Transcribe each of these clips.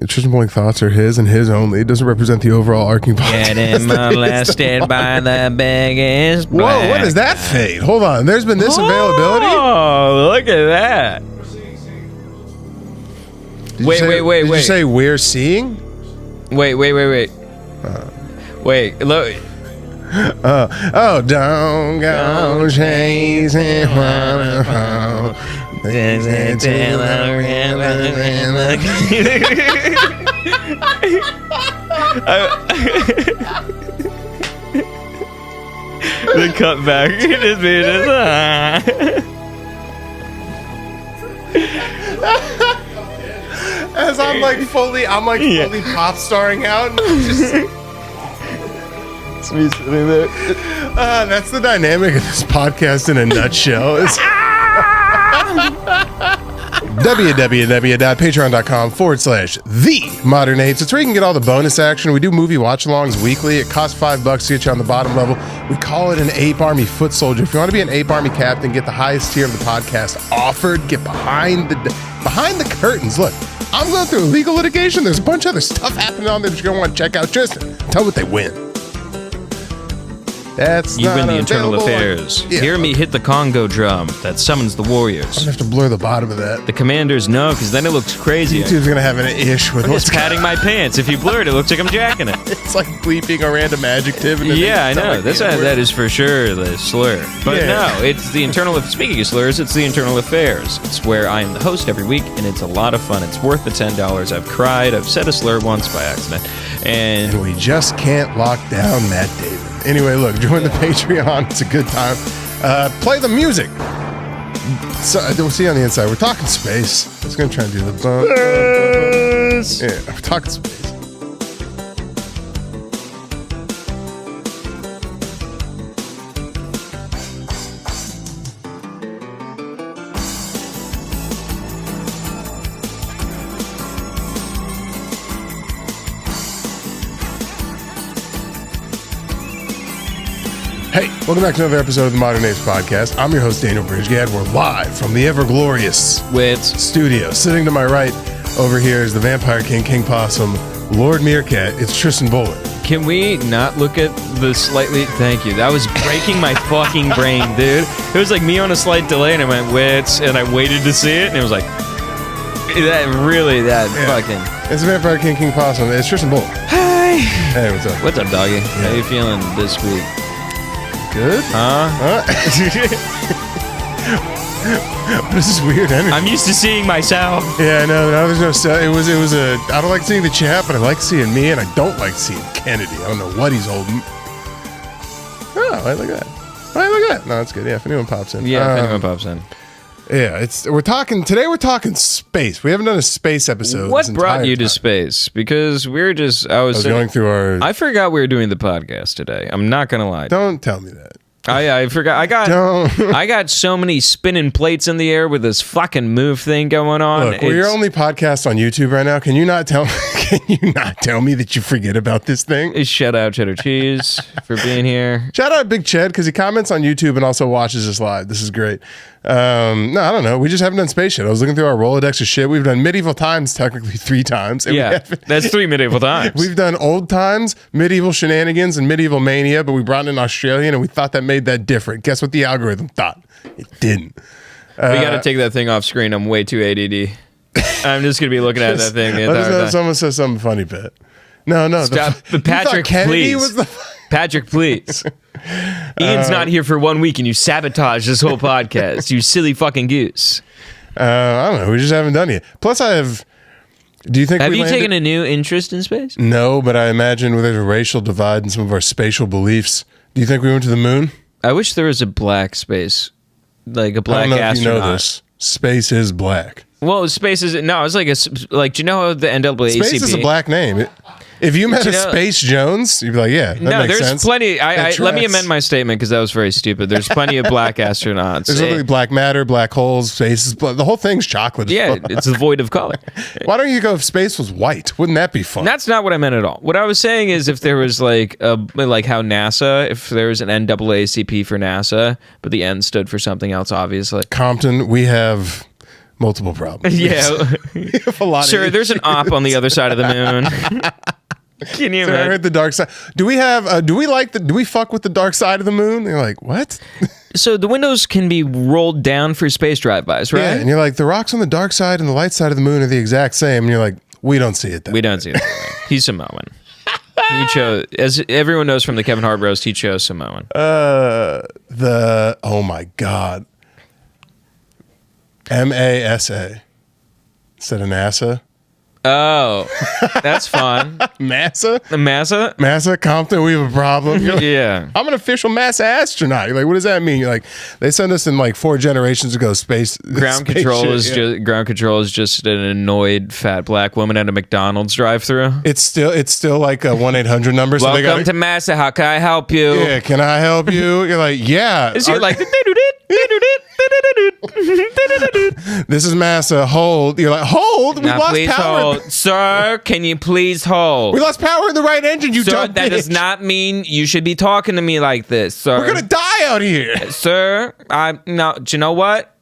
Tristan Bowling thoughts are his and his only. It doesn't represent the overall arcing podcast. Getting molested by the biggest black. Whoa, what is that fade? Hold on. There's been this availability? Oh, look at that. Wait. Did you say we're seeing? Wait. Wait, look. Don't go chasing waterfall. The cut back. Just be As I'm fully pop starring out. Just, it's me sitting there. That's the dynamic of this podcast in a nutshell. www.patreon.com/The Modern Apes. It's where you can get all the bonus action. We do movie watch-alongs weekly. It costs $5 to get you on the bottom level. We call it an Ape Army foot soldier. If you want to be an Ape Army captain, get the highest tier of the podcast offered. Get behind the curtains. Look, I'm going through legal litigation. There's a bunch of other stuff happening on there that you're going to want to check out. Tristan, tell what they win. You win the internal affairs. Yeah. Hear me hit the Congo drum that summons the warriors. I'm going to have to blur the bottom of that. The commanders know, because then it looks crazy. YouTube's going to have an ish with I'm just patting my pants. If you blur it, it looks like I'm jacking it. It's like bleeping a random adjective. Yeah, I know. That is for sure the slur. But no, it's the internal... Speaking of slurs, it's the internal affairs. It's where I'm the host every week, and it's a lot of fun. It's worth the $10. I've cried. I've said a slur once by accident. And we just can't lock down Matt David. Anyway, look, join the Patreon. It's a good time. Play the music. So, we'll see you on the inside. We're talking space. I was going to try and do the bump. Yeah, we're talking space. Hey, welcome back to another episode of the Modern Apes Podcast. I'm your host, Daniel Bridge-Gadd. We're live from the ever-glorious Witz studio. Sitting to my right over here is the Vampire King, King Possum, Lord Meerkat. It's Tristan Bowling. Can we not look at the slightly... Thank you. That was breaking my fucking brain, dude. It was like me on a slight delay, and I went, Witz, and I waited to see it, and it was like... fucking... It's the Vampire King, King Possum. It's Tristan Bowling. Hi. Hey, what's up? What's up, doggy? Yeah. How you feeling this week? Good? This is weird energy. I'm used to seeing myself. Yeah, I know. Now there's no... It was a... I don't like seeing the chat, but I like seeing me, and I don't like seeing Kennedy. I don't know what he's holding. Oh, I like that. Oh, I like that. No, that's good. Yeah, if anyone pops in. Yeah, if anyone pops in. Yeah, we're talking space. We haven't done a space episode. What brought you to space? Because we're just... I was going through our... I forgot we were doing the podcast today. I'm not going to lie. Don't tell me that. I forgot. I got so many spinning plates in the air with this fucking move thing going on. Look, we're your only podcast on YouTube right now. Can you not tell me that you forget about this thing? Shout out Cheddar Cheese for being here. Shout out Big Ched because he comments on YouTube and also watches us live. This is great. No, I don't know. We just haven't done space shit. I was looking through our Rolodex of shit. We've done medieval times technically 3 times. Yeah, that's 3 medieval times. We've done old times, medieval shenanigans, and medieval mania, but we brought in Australian and we thought that made that different. Guess what the algorithm thought? It didn't. We got to take that thing off screen. I'm way too ADD. I'm just going to be looking at that thing the entire time. Someone says something funny, Pat. No. Stop. Patrick, please. Patrick, please. Ian's not here for 1 week and you sabotage this whole podcast. You silly fucking goose. I don't know. We just haven't done it. Plus, I have... Do you think Have you taken a new interest in space? No, but I imagine there's a racial divide in some of our spatial beliefs. Do you think we went to the moon? I wish there was a black space. Like a black astronaut. I don't know if you know this. Space is black. Well, space is... No, it's like do you know how the NAACP... Space is a black name. If you met a Space Jones, you'd be like, yeah, that makes sense. There's plenty... let me amend my statement because that was very stupid. There's plenty of black astronauts. There's literally black matter, black holes, space is the whole thing's chocolate. Yeah, it's void of color. Why don't you go if space was white? Wouldn't that be fun? That's not what I meant at all. What I was saying is if there was like how NASA, if there was an NAACP for NASA, but the N stood for something else, obviously. Compton, we have... multiple problems. Yeah. We have a lot Sure, of there's an op on the other side of the moon. Can you So I imagine? heard the dark side. Do we fuck with the dark side of the moon? They're like, what? So the windows can be rolled down for space drive-bys, right? Yeah, and you're like, the rocks on the dark side and the light side of the moon are the exact same. And you're like, we don't see it that way. We don't see it that way. He's Samoan. He chose, as everyone knows from the Kevin Hart roast, he chose Samoan. Oh my God. MASA instead of NASA. Oh, that's fun. Massa? Massa? Massa, Compton, we have a problem. You're like, Yeah. I'm an official NASA astronaut. You're like, what does that mean? You're like, they sent us in like 4 generations ago. Ground control is just an annoyed fat black woman at a McDonald's drive-thru. It's still like a 1-800 number. So Welcome to Massa. How can I help you? Yeah, can I help you? You're like, yeah. Is he like? This is Massa. Hold. You're like, hold. We Now, lost please power. hold, sir. Can you please hold? We lost power in the right engine. You Sir, dumb that bitch. does not mean you should be talking to me like this, sir. We're gonna die out here. Sir, no. Do you know what?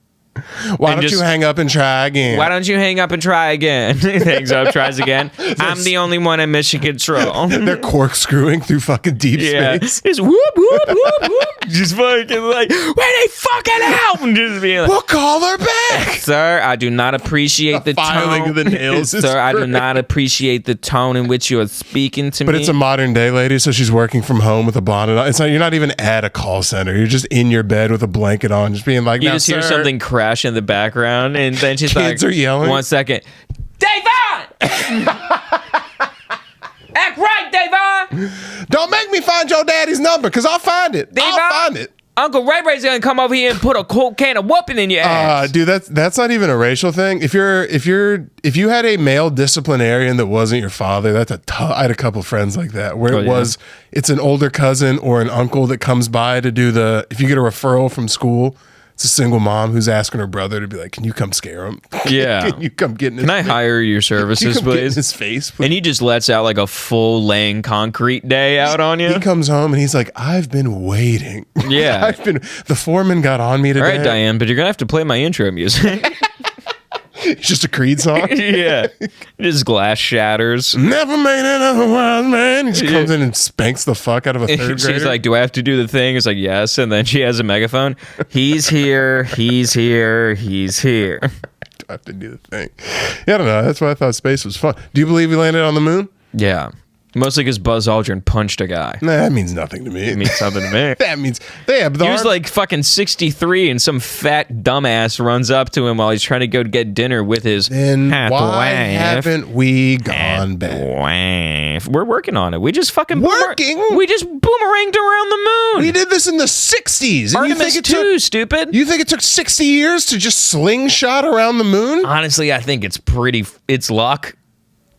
Why don't just- you hang up and try again? Why don't you hang up and try again? He hangs up, tries again. I'm the only one in mission control. They're corkscrewing through fucking deep Yeah, space. just whoop whoop whoop whoop, just fucking like, where they fucking out? And just being like, We'll call her back. sir, I do not appreciate the filing tone. of the nails is Sir, I do great. not appreciate the tone in which you are speaking to But me. it's a modern day lady, so she's working from home with a bonnet on. It's not. You're not even at a call center. You're just in your bed with a blanket on, just being like, You now, just hear sir, something crash in the background, and then she's Kids like, are yelling. 1 second. Davon! Act right, Davon! Don't make me find your daddy's number, because I'll find it. Davon? I'll find it. Uncle Ray Ray's gonna come over here and put a cold can of whooping in your ass. Dude, that's not even a racial thing. If you had a male disciplinarian that wasn't your father, that's I had a couple friends like that where it's an older cousin or an uncle that comes by to do if you get a referral from school, it's a single mom who's asking her brother to be like, can you come scare him? Yeah. Can you come get in his Can I hire your Can you services, come get in please? his face, please? And he just lets out like a full laying concrete day out on you. He comes home and he's like, I've been waiting. Yeah. The foreman got on me today. All right, Diane, but you're gonna have to play my intro music. It's just a Creed song. Yeah. His glass shatters. Never made it otherwise, man. He just comes in and spanks the fuck out of a third grader. She's like, do I have to do the thing? It's like, yes. And then she has a megaphone. He's here. He's here. He's here. Do I have to do the thing? Yeah, I don't know. That's why I thought space was fun. Do you believe we landed on the moon? Yeah. Mostly because Buzz Aldrin punched a guy. Nah, that means nothing to me. It means something to me. That means, yeah, but He was like fucking 63 and some fat dumbass runs up to him while he's trying to go get dinner with his then hot why wife. haven't we gone back? Wife. We're working on it. We just fucking Working? We just boomeranged around the moon. We did this in the 60s. And Artemis 2, stupid. You think it took 60 years to just slingshot around the moon? Honestly, I think it's luck.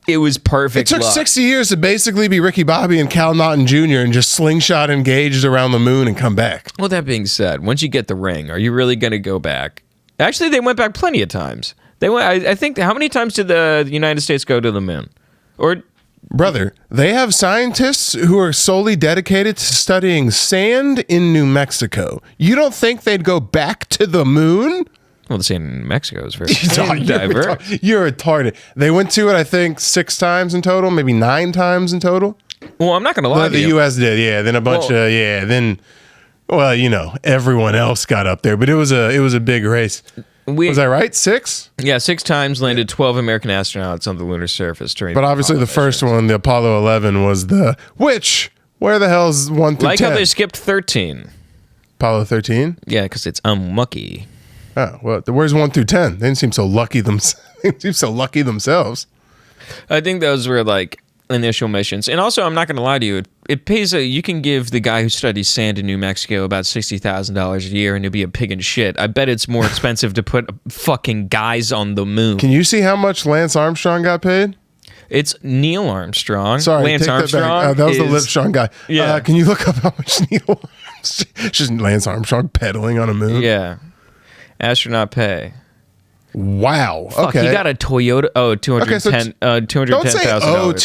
It was perfect. It took luck. 60 years to basically be Ricky Bobby and Cal Naughton Jr. and just slingshot engaged around the moon and come back. Well, that being said, once you get the ring, are you really going to go back? Actually, they went back plenty of times. They went. I think. How many times did the United States go to the moon? Or Brother, they have scientists who are solely dedicated to studying sand in New Mexico. You don't think they'd go back to the moon? well, the same in Mexico is very diverse. You're retarded. They went to it, I think, 6 times in total, maybe 9 times in total. Well, I'm not going to lie to The you. U.S. did, yeah. Then a bunch then, well, everyone else got up there, but it was a big race. Was I right? 6? Yeah, 6 times landed 12 American astronauts on the lunar surface during. But obviously, the first one, the Apollo 11, was where the hell's 1 through 10? Like how they skipped 13. Apollo 13? Yeah, because it's unlucky. Oh, well, where's 1 through 10? They didn't seem so lucky themselves. I think those were like initial missions. And also, I'm not going to lie to you. It pays you can give the guy who studies sand in New Mexico about $60,000 a year and he'll be a pig in shit. I bet it's more expensive to put fucking guys on the moon. Can you see how much Lance Armstrong got paid? It's Neil Armstrong. Sorry, Lance take Armstrong. that back. That was the Livestrong guy. Yeah. Can you look up how much Neil Armstrong? Just Lance Armstrong pedaling on a moon? Yeah. Astronaut pay. Wow. Fuck, okay. he got a Toyota. Oh, 210,000. Don't say,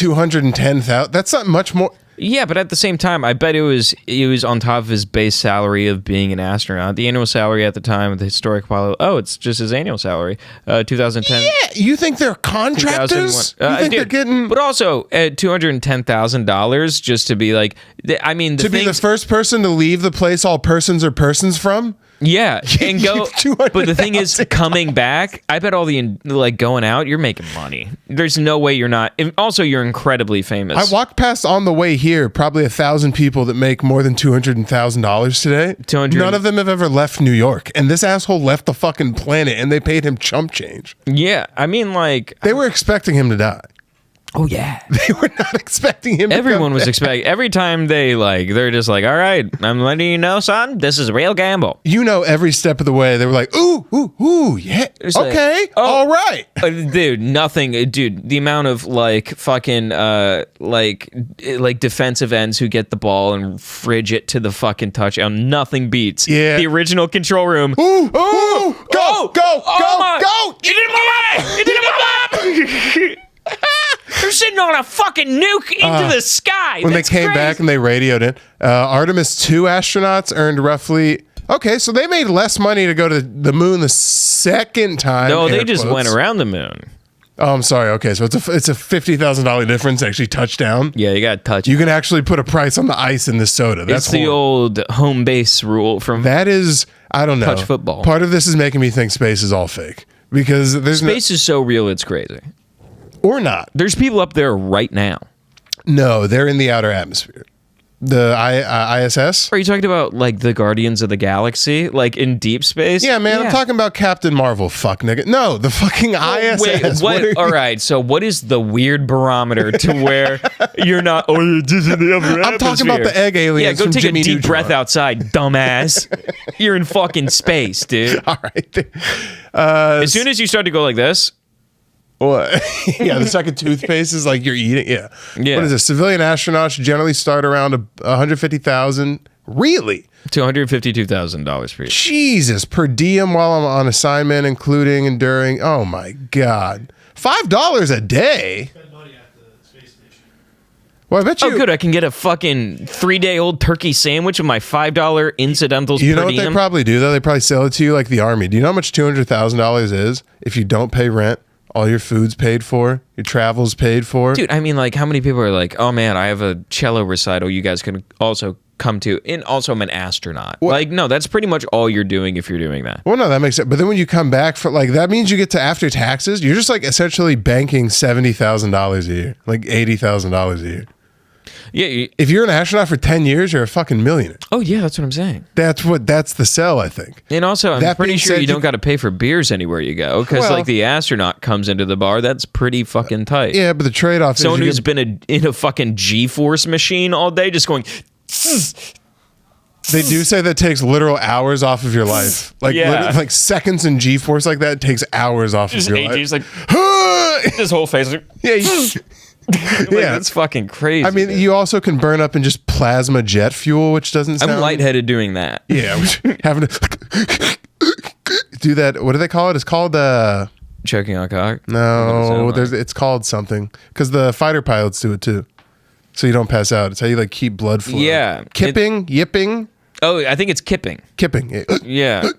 210,000. That's not much more. Yeah, but at the same time, I bet it was on top of his base salary of being an astronaut. The annual salary at the time of the historic pilot, it's just his annual salary. 2010. Yeah, you think they're contractors? You think they're getting... But also, at $210,000 just to be like, I mean... To be the first person to leave the place all persons are persons from? Yeah, and go. But the thing is, coming back, I bet all the going out, you're making money. There's no way you're not. And also, you're incredibly famous. I walked past on the way here probably 1,000 people that make more than $200,000 today. 200. None of them have ever left New York, and this asshole left the fucking planet, and they paid him chump change. Yeah, I mean, they were expecting him to die. Oh yeah, they were not expecting him. Everyone was expecting. Every time they're just like, all right, I'm letting you know, son, this is a real gamble. You know, every step of the way they were like, ooh, yeah, it's okay, all right, dude. Nothing, dude. The amount of fucking defensive ends who get the ball and fridge it to the fucking touchdown. Nothing beats the original control room. Ooh, go! You did it, my You did it, my They're sitting on a fucking nuke into the sky. When That's they came back and they radioed it, Artemis 2 astronauts earned roughly... Okay, so they made less money to go to the moon the second time. No, they just went around the moon. Oh, I'm sorry. Okay, so it's a $50,000 difference to actually touch down. Yeah, you got to touch. You can actually put a price on the ice in this soda. That's the old home base rule from... That is, I don't know. Touch football. Part of this is making me think space is all fake. Because there's space is so real, it's crazy. Or not. There's people up there right now. No, they're in the outer atmosphere. The ISS? Are you talking about the Guardians of the Galaxy? In deep space? Yeah, man, I'm talking about Captain Marvel, fuck nigga. No, the fucking ISS. Wait, what? All right, so what is the weird barometer to where you're not, you're just in the upper atmosphere? I'm talking about the egg aliens. Yeah, go take Jimmy a deep Neutron. breath outside, dumbass. You're in fucking space, dude. All right. As soon as you start to go like this, what? Yeah, the second toothpaste is you're eating. Yeah. What is it? Civilian astronauts generally start around $150,000. Really? $252,000 per year. Jesus, per diem while I'm on assignment, including and during. Oh my God, $5 a day. Well, I bet you. Oh, good. I can get a fucking 3-day-old turkey sandwich with my $5 incidentals per diem. You know what they probably do though? They probably sell it to you like the Army. Do you know how much $200,000 is if you don't pay rent? All your food's paid for, your travel's paid for. Dude, I mean, how many people are like, oh man, I have a cello recital you guys can also come to, and also I'm an astronaut. What? No, that's pretty much all you're doing if you're doing that. Well, no, that makes sense. But then when you come back for that means you get to after taxes, you're just essentially banking $70,000 a year, $80,000 a year. Yeah, if you're an astronaut for 10 years, you're a fucking millionaire. Oh yeah, that's what I'm saying. That's the sell, I think. And also, I'm pretty sure you don't got to pay for beers anywhere you go, because the astronaut comes into the bar. That's pretty fucking tight. Yeah, but the trade-off is someone who's been in a fucking G-force machine all day, just going. They do say that takes literal hours off of your life. Seconds in G-force like that takes hours off of your life. Just his whole face. That's fucking crazy. I mean, you also can burn up in just plasma jet fuel, which doesn't sound... I'm lightheaded doing that. Yeah, having to do that. What do they call it? It's called choking on cock. No, it's called something, because the fighter pilots do it too, so you don't pass out. It's how you keep blood flow. Yeah, yipping. Oh, I think it's kipping. Yeah.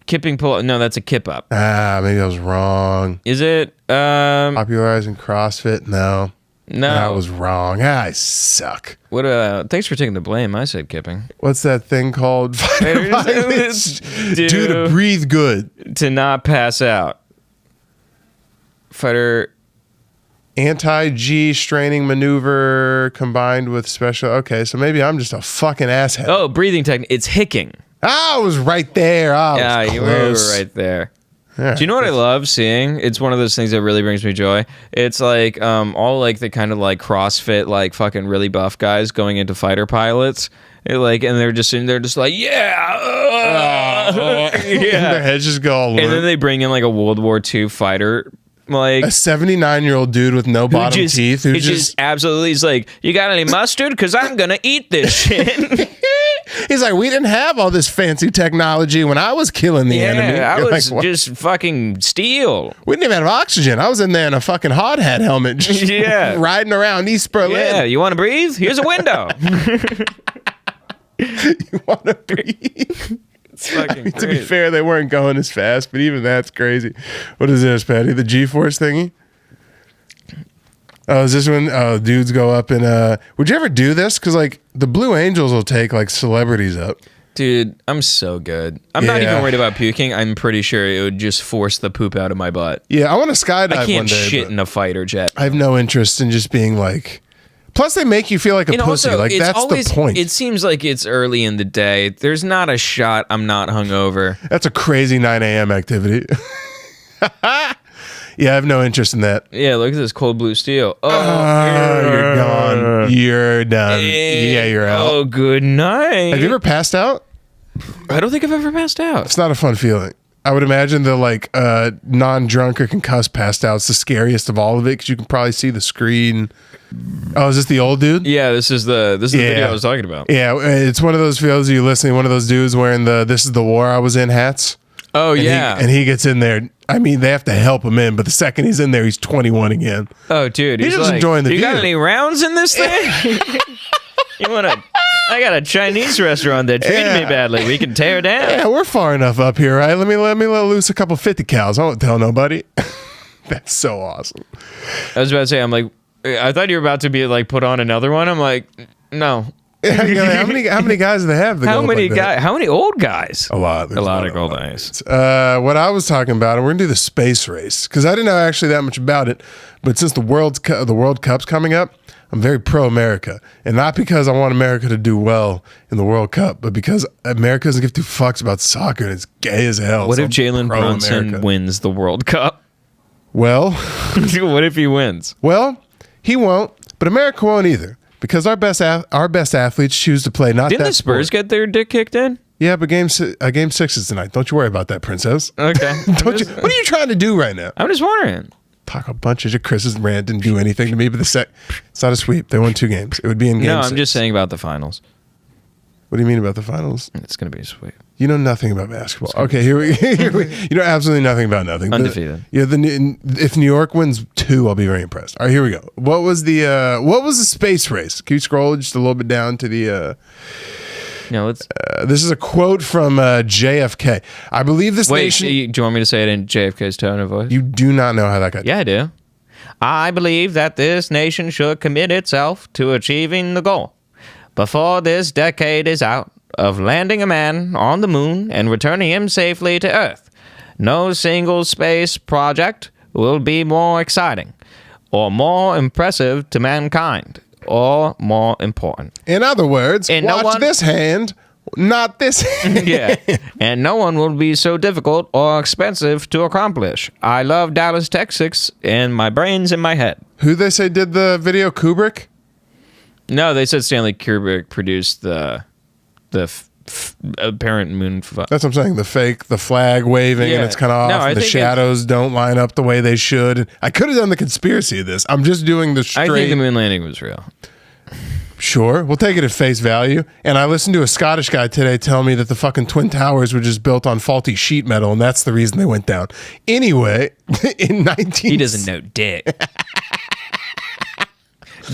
Kipping pull. No, that's a kip up. Maybe I was wrong. Is it? Popularizing CrossFit? No. That was wrong. I suck. What? Thanks for taking the blame. I said kipping. What's that thing called? Do to breathe good. To not pass out. Fighter. Anti-G straining maneuver combined with special. Okay, so maybe I'm just a fucking asshead. Oh, breathing technique. It's hicking. I was right there. You were right there. Yeah, do you know what I love seeing? It's one of those things that really brings me joy. It's all the kind of CrossFit, fucking really buff guys going into fighter pilots. And they're just in there just yeah. Their heads just go all over. And then they bring in a World War II fighter. A 79-year-old dude with no bottom teeth who just absolutely is you got any mustard? Because I'm going to eat this shit. He's like, we didn't have all this fancy technology when I was killing the enemy. I You're was like, just fucking steel. we didn't even have oxygen. I was in there in a fucking hard hat helmet, just riding around East Berlin. Yeah, you want to breathe? Here's a window. You want to breathe? It's fucking To be fair, they weren't going as fast, but even that's crazy. What is this, Patty? The G-force thingy? Oh, is this when dudes go up and would you ever do this? Because like the Blue Angels will take like celebrities up. Dude, I'm so good. I'm not even worried about puking. I'm pretty sure it would just force the poop out of my butt. Yeah, I want to skydive I can't one day. shit in a fighter jet. I have no interest in just being like. Plus, they make you feel like a pussy. Also, like that's always, the point. It seems like it's early in the day. There's not a shot I'm not hungover. That's a crazy 9 a.m. activity. Yeah, I have no interest in that. Yeah, look at this cold blue steel. You're gone. You're done. Yeah, you're out. Oh, good night. Have you ever passed out? I don't think I've ever passed out. It's not a fun feeling. I would imagine the like non-drunk or concussed passed out is the scariest of all of it because you can probably see the screen. Oh, is this the old dude? Yeah, this is the video I was talking about. Yeah, it's one of those videos you listening. One of those dudes wearing the "This is the war I was in" hats. Oh, and yeah. and he gets in there. I mean, they have to help him in, but the second he's in there, he's 21 again. Oh, dude, he's just like, enjoying the view. You got any rounds in this thing? You want to? I got a Chinese restaurant that treated me badly. We can tear down. Yeah, we're far enough up here, right? Let me let loose a couple 50 cals. I won't tell nobody. That's so awesome. I was about to say, I'm like, I thought you were about to be like put on another one. I'm like, no. How many guys do they have? How many guys? How many old guys? A lot. A lot of old guys. What I was talking about, and we're gonna do the space race because I didn't know actually that much about it. But since the World Cup's coming up, I'm very pro America, and not because I want America to do well in the World Cup, but because America doesn't give two fucks about soccer and it's gay as hell. What so if Jalen Brunson wins the World Cup? Well, what if he wins? Well, he won't, but America won't either. Because our best athletes choose to play not Didn't that the Spurs sport. get their dick kicked in? Yeah, but game 6 is tonight. Don't you worry about that, princess. Okay. What are you trying to do right now? I'm just wondering. Talk a bunch of Chris's rant didn't do anything to me, but it's not a sweep. They won 2 games. It would be in game 6. I'm just saying about the finals. What do you mean about the finals? It's going to be a sweep. You know nothing about basketball. Okay, here we you know absolutely nothing about nothing. Undefeated. If New York wins 2, I'll be very impressed. All right, here we go. What was the space race? Can you scroll just a little bit down to the No, let's. This is a quote from JFK. I believe this nation. Do you want me to say it in JFK's tone of voice? You do not know how that got. Yeah, I do. I believe that this nation should commit itself to achieving the goal before this decade is out of landing a man on the moon and returning him safely to Earth. No single space project will be more exciting or more impressive to mankind or more important. In other words, watch this hand, not this hand. Yeah, and no one will be so difficult or expensive to accomplish. I love Dallas, Texas, and my brain's in my head. Who they say did the video? Kubrick? No, they said Stanley Kubrick produced the apparent moon. That's what I'm saying. The flag waving and it's kind of off. The shadows don't line up the way they should. I could have done the conspiracy of this. I'm just doing the straight. I think the moon landing was real. Sure, we'll take it at face value. And I listened to a Scottish guy today tell me that the fucking Twin Towers were just built on faulty sheet metal, and that's the reason they went down. Anyway, in 19... He doesn't know dick.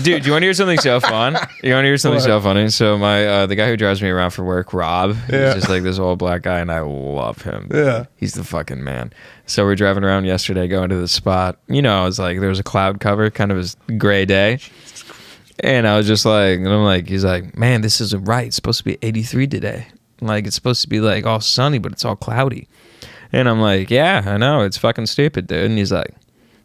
Dude, you want to hear something so fun? You want to hear something so funny? So my the guy who drives me around for work, Rob, he's just like this old black guy, and I love him. Yeah. He's the fucking man. So we're driving around yesterday, going to the spot. You know, I was like, there was a cloud cover, kind of a gray day. And I was just like, and I'm like, he's like, man, this isn't right. It's supposed to be 83 today. Like, it's supposed to be like all sunny, but it's all cloudy. And I'm like, yeah, I know. It's fucking stupid, dude. And he's like,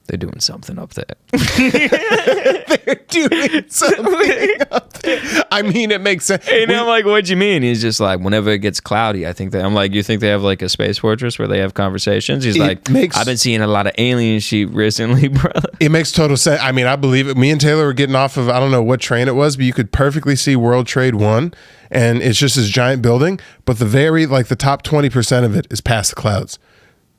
they're doing something up there. They're doing something up there. I mean, it makes sense. And I'm like, what'd you mean? He's just like, whenever it gets cloudy, I think that I'm like, you think they have like a space fortress where they have conversations? He's like, I've been seeing a lot of alien shit recently, brother. It makes total sense. I mean, I believe it. Me and Taylor were getting off of, I don't know what train it was, but you could perfectly see World Trade 1, and it's just this giant building, but the top 20% of it is past the clouds.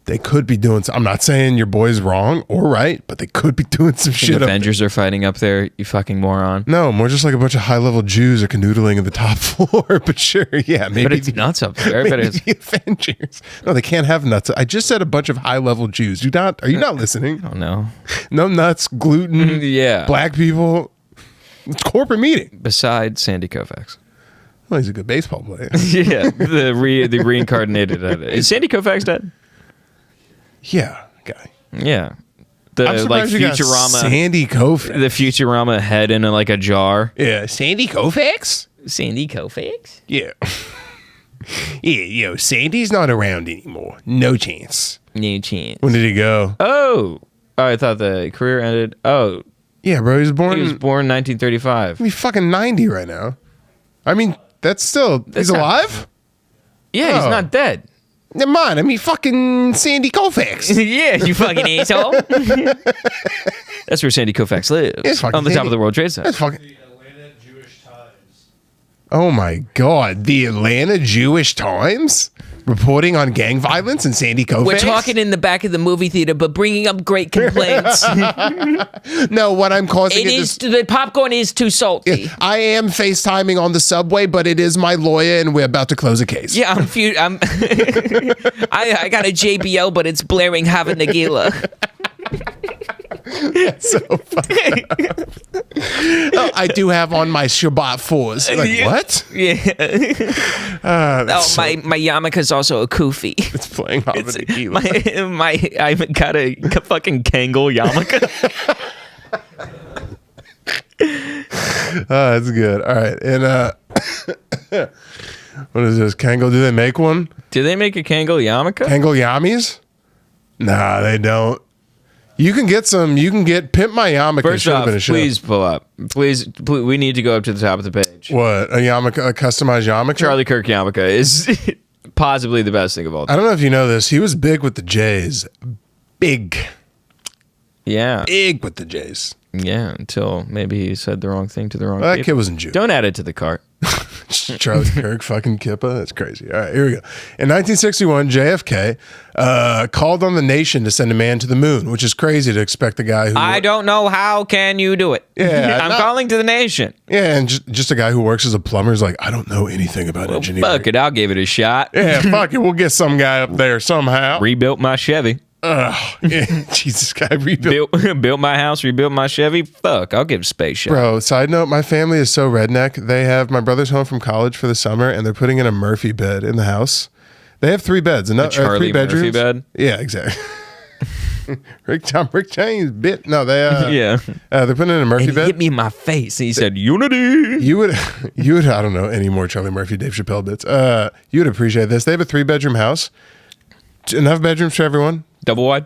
they could be doing. I'm not saying your boy's wrong or right, but they could be doing some shit. Avengers are fighting up there. You fucking moron. No, more just like a bunch of high-level Jews are canoodling in the top floor. But sure, yeah, maybe. But it's nuts up there. But it's the Avengers. No, they can't have nuts. I just said a bunch of high-level Jews. Are you not listening? I don't know. No nuts, gluten. Yeah. Black people. It's corporate meeting. Besides Sandy Koufax. Well, he's a good baseball player. Yeah, the reincarnated. Is Sandy Koufax dead? Yeah, guy. Yeah, I'm like surprised you got Futurama. Sandy Koufax. The Futurama head in like a jar. Yeah, Sandy Koufax. Sandy Koufax. Yeah. Yeah, Sandy's not around anymore. No chance. No chance. When did he go? Oh, I thought the career ended. Oh, yeah, bro. He was born 1935. He's fucking 90 right now. I mean, he's alive? Yeah, he's not dead. Never mind. I mean, fucking Sandy Koufax. Yeah, you fucking asshole. That's where Sandy Koufax lives. On the top of the World Trade Center. That's fucking... The Atlanta Jewish Times. Oh my God. The Atlanta Jewish Times? Reporting on gang violence in Sandy Koufax? We're talking in the back of the movie theater, but bringing up great complaints. No, what I'm causing the popcorn is too salty. Yeah, I am FaceTiming on the subway, but it is my lawyer, and we're about to close a case. Yeah, I got a JBL, but it's blaring Hava Nagila. That's so funny. Oh, I do have on my Shabbat 4s. Like, yeah. What? Yeah. My yarmulke's also a kufi. It's playing Hava Nagila. I've got a fucking Kangol yarmulke. That's good. All right. And what is this? Kangol? Do they make one? Do they make a Kangol yarmulke? Kangol Yamis? Nah, they don't. You can get some. You can get Pimp My Yarmulke. First off, please pull up. Please, we need to go up to the top of the page. What? A yarmulke, a customized yarmulke? Charlie Kirk yarmulke is possibly the best thing of all time. I don't know if you know this. He was big with the Jays. Big. Yeah. Big with the Jays. Yeah, until maybe he said the wrong thing to the wrong people. That kid wasn't Jew. Don't add it to the cart. Charlie Kirk, fucking Kippa. That's crazy. All right, here we go. In 1961, JFK called on the nation to send a man to the moon, which is crazy to expect a guy who... I don't know how can you do it. Yeah. I'm calling to the nation. Yeah, and just a guy who works as a plumber is like, I don't know anything about engineering. Fuck it, I'll give it a shot. Yeah, fuck it. We'll get some guy up there somehow. Rebuilt my Chevy. Yeah, Jesus, guy rebuilt. Built my house, rebuilt my Chevy. Fuck, I'll give space shot. Bro, side note, my family is so redneck. They have my brother's home from college for the summer, and they're putting in a Murphy bed in the house. They have 3 beds. A Charlie 3 bedrooms. Murphy bed? Yeah, exactly. Rick James bit. No, they yeah. They're putting in a Murphy And he bed. hit me in my face. And he said, "Unity." You would. I don't know any more Charlie Murphy, Dave Chappelle bits. You would appreciate this. They have a 3-bedroom house. Enough bedrooms for everyone. Double wide.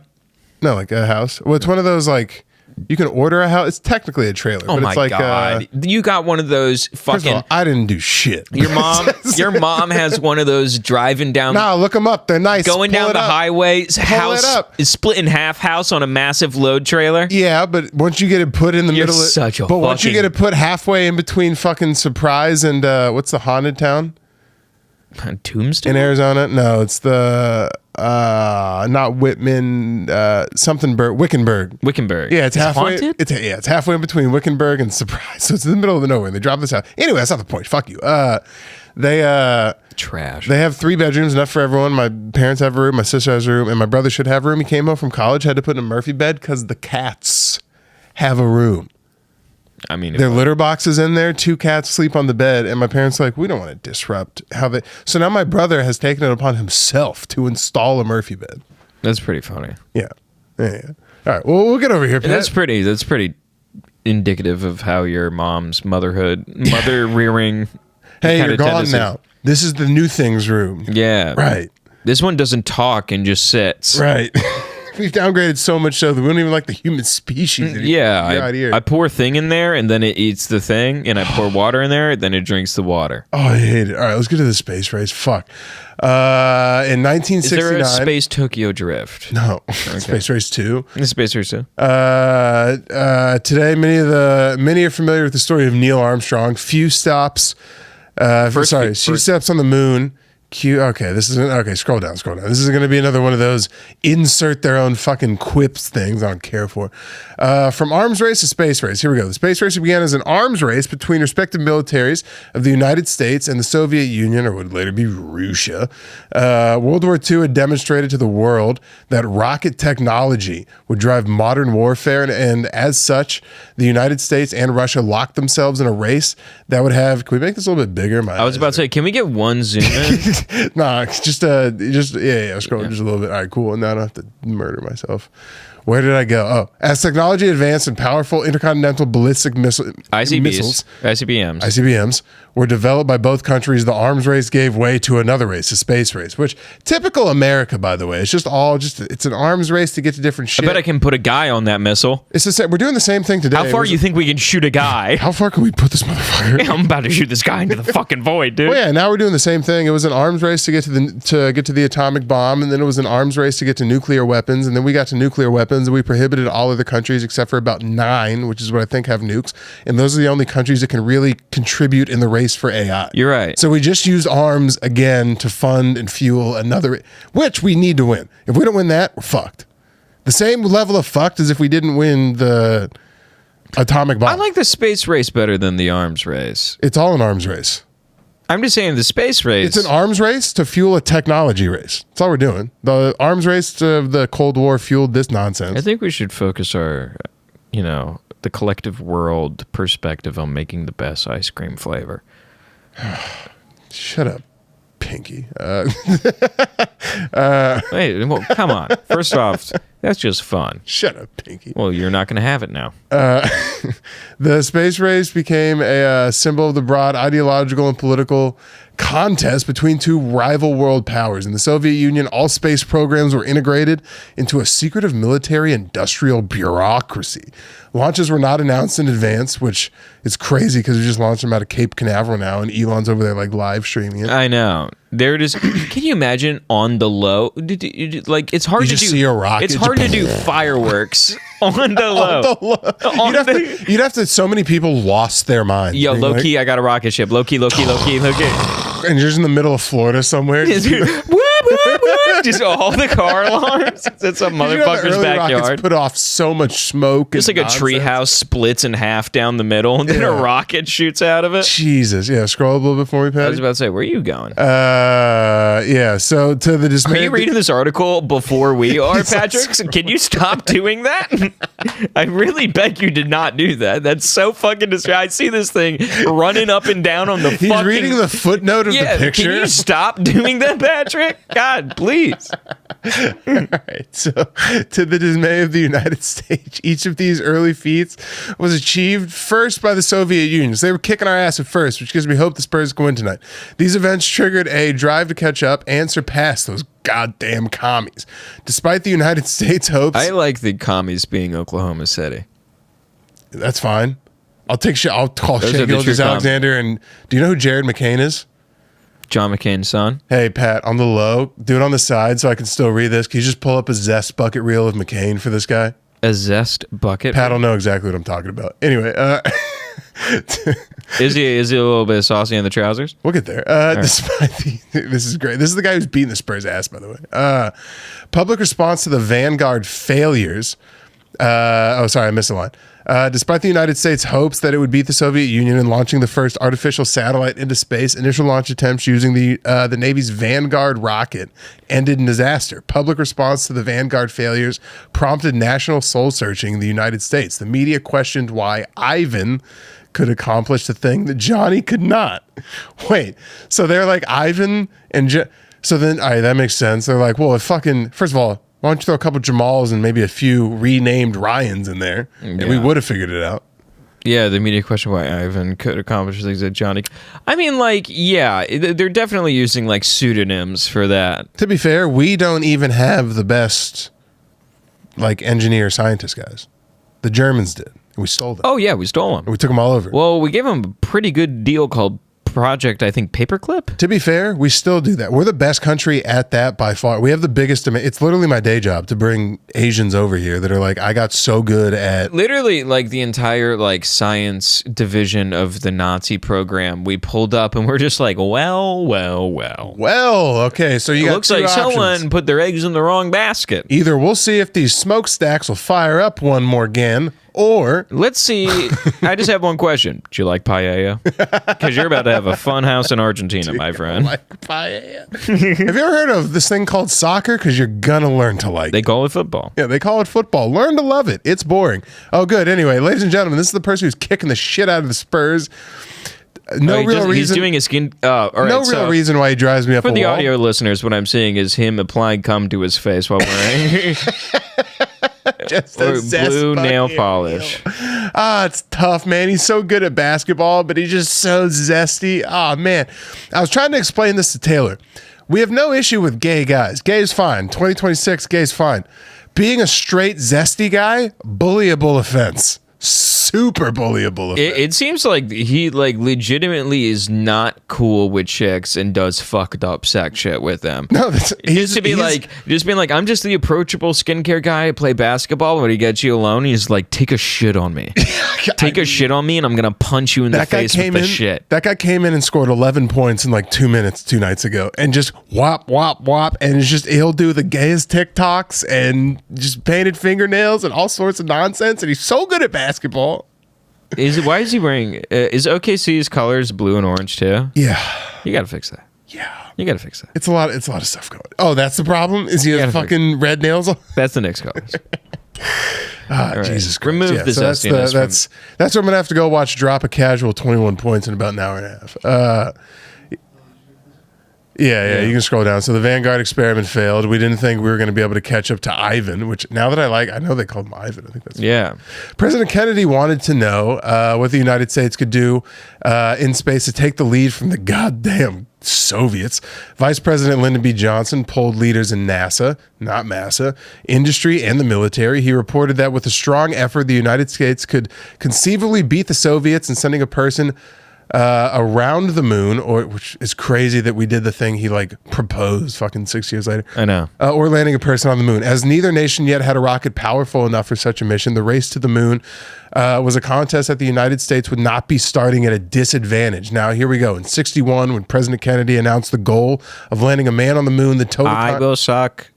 No, like a house. Well, it's one of those like you can order a house. It's technically a trailer. Oh but my it's like, god! You got one of those First fucking. of all, I didn't do shit. Your mom has one of those driving down. Nah, look them up. They're nice. Going Pull down it the up. highway. Pull House it up. is split in half. House on a massive load trailer. Yeah, but once you get it put in the You're middle, such a but once you fucking- get it put halfway in between fucking Surprise and what's the haunted town Tombstone in Arizona? No, it's the not Whitman, something Wickenburg. Wickenburg. Yeah, it's halfway. Haunted? It's halfway in between Wickenburg and Surprise. So it's in the middle of the nowhere. And they drop this out. Anyway, that's not the point. Fuck you. They Trash. They have 3 bedrooms, enough for everyone. My parents have a room, my sister has a room, and my brother should have a room. He came home from college, had to put in a Murphy bed because the cats have a room. I mean, Their litter boxes in there, 2 cats sleep on the bed, and my parents are like, we don't want to disrupt how they. So now my brother has taken it upon himself to install a Murphy bed. that's pretty funny. Yeah. All right. Well, we'll get over here. Pat. That's pretty indicative of how your mom's mother rearing. Hey, kinda you're gone tendencies. now. This is the new things room. Yeah. Right. This one doesn't talk and just sits. Right. We've downgraded so much so that we don't even like the human species anymore. Yeah, Get out here. I pour thing in there and then it eats the thing, and I pour water in there, then it drinks the water. Oh, I hate it. All right, let's get to the space race. Fuck. In Is 1969. there a Space Tokyo Drift? No. Space Race 2. Space Race 2. Today, many are familiar with the story of Neil Armstrong. Few steps on the moon. Okay, scroll down. This is going to be another one of those insert their own fucking quips things I don't care for. From arms race to space race. Here we go. The space race began as an arms race between respective militaries of the United States and the Soviet Union, or would later be Russia. World War II had demonstrated to the world that rocket technology would drive modern warfare, and as such, the United States and Russia locked themselves in a race that would have... Can we make this a little bit bigger? I was about to say, can we get one zoom in? Nah, scroll just a little bit. All right, cool. And now I don't have to murder myself. Where did I go? Oh, as technology advanced and powerful intercontinental ballistic missiles, ICBMs, were developed by both countries, the arms race gave way to another race, a space race, which typical America, by the way. It's it's an arms race to get to different shit. I bet I can put a guy on that missile. It's the same. We're doing the same thing today. How far do you think we can shoot a guy? How far can we put this motherfucker? Yeah, I'm about to shoot this guy into the fucking void, dude. Well, yeah, now we're doing the same thing. It was an arms race to get to the atomic bomb, and then it was an arms race to get to nuclear weapons, and then we got to nuclear weapons, and we prohibited all other countries except for about 9, which is what I think have nukes, and those are the only countries that can really contribute in the race for AI. You're right. So we just use arms again to fund and fuel another, which we need to win. If we don't win that, we're fucked. The same level of fucked as if we didn't win the atomic bomb. I like the space race better than the arms race. It's all an arms race. I'm just saying the space race. It's an arms race to fuel a technology race. That's all we're doing. The arms race of the Cold War fueled this nonsense. I think we should focus our, the collective world perspective on making the best ice cream flavor. Shut up, Pinky. Wait, well, come on. First off, that's just fun. Shut up, Pinky. Well, you're not going to have it now. The space race became a symbol of the broad ideological and political contest between two rival world powers. In the Soviet Union, all space programs were integrated into a secretive military-industrial bureaucracy. Launches were not announced in advance, which is crazy because we just launched them out of Cape Canaveral now, and Elon's over there like live streaming it. I know. There it is. Can you imagine on the low? Like, it's hard to do. See a rocket. It's hard to do fireworks on the low. You'd have to. So many people lost their minds. Yo, low key, I got a rocket ship. Low key. And you're just in the middle of Florida somewhere. Just all the car alarms. It's a motherfucker's backyard. Rockets put off so much smoke. Just like a treehouse splits in half down the middle, and then a rocket shoots out of it. Jesus, yeah. Scroll a little bit for me, Pat. I was about to say, where are you going? Yeah. So to the dismay. Are you reading this article before we are, Patrick? Can you stop doing that? I really beg you did not do that. That's so fucking distracting. I see this thing running up and down on the He's fucking... reading the footnote of the picture. Can you stop doing that, Patrick? God, please. All right. So, to the dismay of the United States, each of these early feats was achieved first by the Soviet Union. So they were kicking our ass at first, which gives me hope the Spurs can win tonight. These events triggered a drive to catch up and surpass those goddamn commies. Despite the United States' hopes... I like the commies being Oklahoma City. That's fine. I'll call Shea Gilgeous-Alexander. And do you know who Jared McCain is? John McCain's son. Hey, Pat, on the low, do it on the side so I can still read this. Can you just pull up a Zest bucket reel of McCain for this guy? A Zest bucket? Pat will know exactly what I'm talking about. Anyway. Is he a little bit saucy in the trousers? We'll get there. Despite this is great. This is the guy who's beating the Spurs' ass, by the way. Public response to the Vanguard failures. I missed a line. Despite the United States' hopes that it would beat the Soviet Union in launching the first artificial satellite into space, initial launch attempts using the Navy's Vanguard rocket ended in disaster. Public response to the Vanguard failures prompted national soul-searching in the United States. The media questioned why Ivan could accomplish the thing that Johnny could not. Wait, so they're like Ivan and... so then, all right, that makes sense. They're like, well, first of all, why don't you throw a couple Jamals and maybe a few renamed Ryans in there, and we would have figured it out. Yeah, the media question why Ivan could accomplish things that Johnny... I mean, like, yeah, they're definitely using, like, pseudonyms for that. To be fair, we don't even have the best, like, engineer scientist guys. The Germans did. We stole them. Oh, yeah, we stole them. And we took them all over. Well, we gave them a pretty good deal called Project, I think, Paperclip. To be fair, we still do that. We're the best country at that by far. We have the biggest demand. It's literally my day job to bring Asians over here that are like, I got so good at... Literally, like, the entire, like, science division of the Nazi program, we pulled up and we're just like, well. Well, okay, so you got looks two like options. someone put their eggs in the wrong basket. Either we'll see if these smokestacks will fire up one more again, or... Let's see. I just have one question. Do you like paella? Because you're about to have a fun house in Argentina, my friend. Like paella. Have you ever heard of this thing called soccer? Because you're gonna learn to like They it. call it football. Yeah, they call it football. Learn to love it. It's boring. Oh, good. Anyway, ladies and gentlemen, this is the person who's kicking the shit out of the Spurs. No real reason. He's doing his skin. All right, no real reason why he drives me up For a the wall. audio listeners, what I'm seeing is him applying cum to his face while wearing Just or a zest blue nail fucking polish. It's tough, man. He's so good at basketball, but he's just so zesty. Man. I was trying to explain this to Taylor. We have no issue with gay guys. Gay is fine. 2026, gay is fine. Being a straight zesty guy, bullyable offense. Super bullyable offense. It seems like he like legitimately is not cool with chicks and does fucked up sex shit with them. No, Just being like, I'm just the approachable skincare guy. I play basketball. When he gets you alone, he's like, take a shit on me. Take a shit on me, and I'm gonna punch you in the face with the shit. That guy came in and scored 11 points in like 2 minutes 2 nights ago, and just whop, whop, whop, and it's just he'll do the gayest TikToks and just painted fingernails and all sorts of nonsense, and he's so good at basketball. Why is he wearing? Is OKC's colors blue and orange too? Yeah, You gotta fix that. yeah. You gotta fix that. It's a lot of stuff going. Oh, that's the problem. Is he has fucking red nails on? That's the next colors. Right. Jesus Christ. Remove the so zestiness. that's where I'm gonna have to go watch Drop a Casual 21 points in about an hour and a half. Yeah, you can scroll down. So the Vanguard experiment failed. We didn't think we were going to be able to catch up to Ivan, which now that I know they called him Ivan. I think that's President Kennedy wanted to know what the United States could do in space to take the lead from the goddamn Soviets. Vice President Lyndon B. Johnson polled leaders in NASA, not massa, industry, and the military. He reported that with a strong effort, the United States could conceivably beat the Soviets in sending a person around the moon, which is crazy that we did the thing he like proposed fucking 6 years later. I know. Or landing a person on the moon. As neither nation yet had a rocket powerful enough for such a mission, the race to the moon was a contest that the United States would not be starting at a disadvantage. Now, here we go. In 1961, when President Kennedy announced the total of landing a man on the moon, the total... I will suck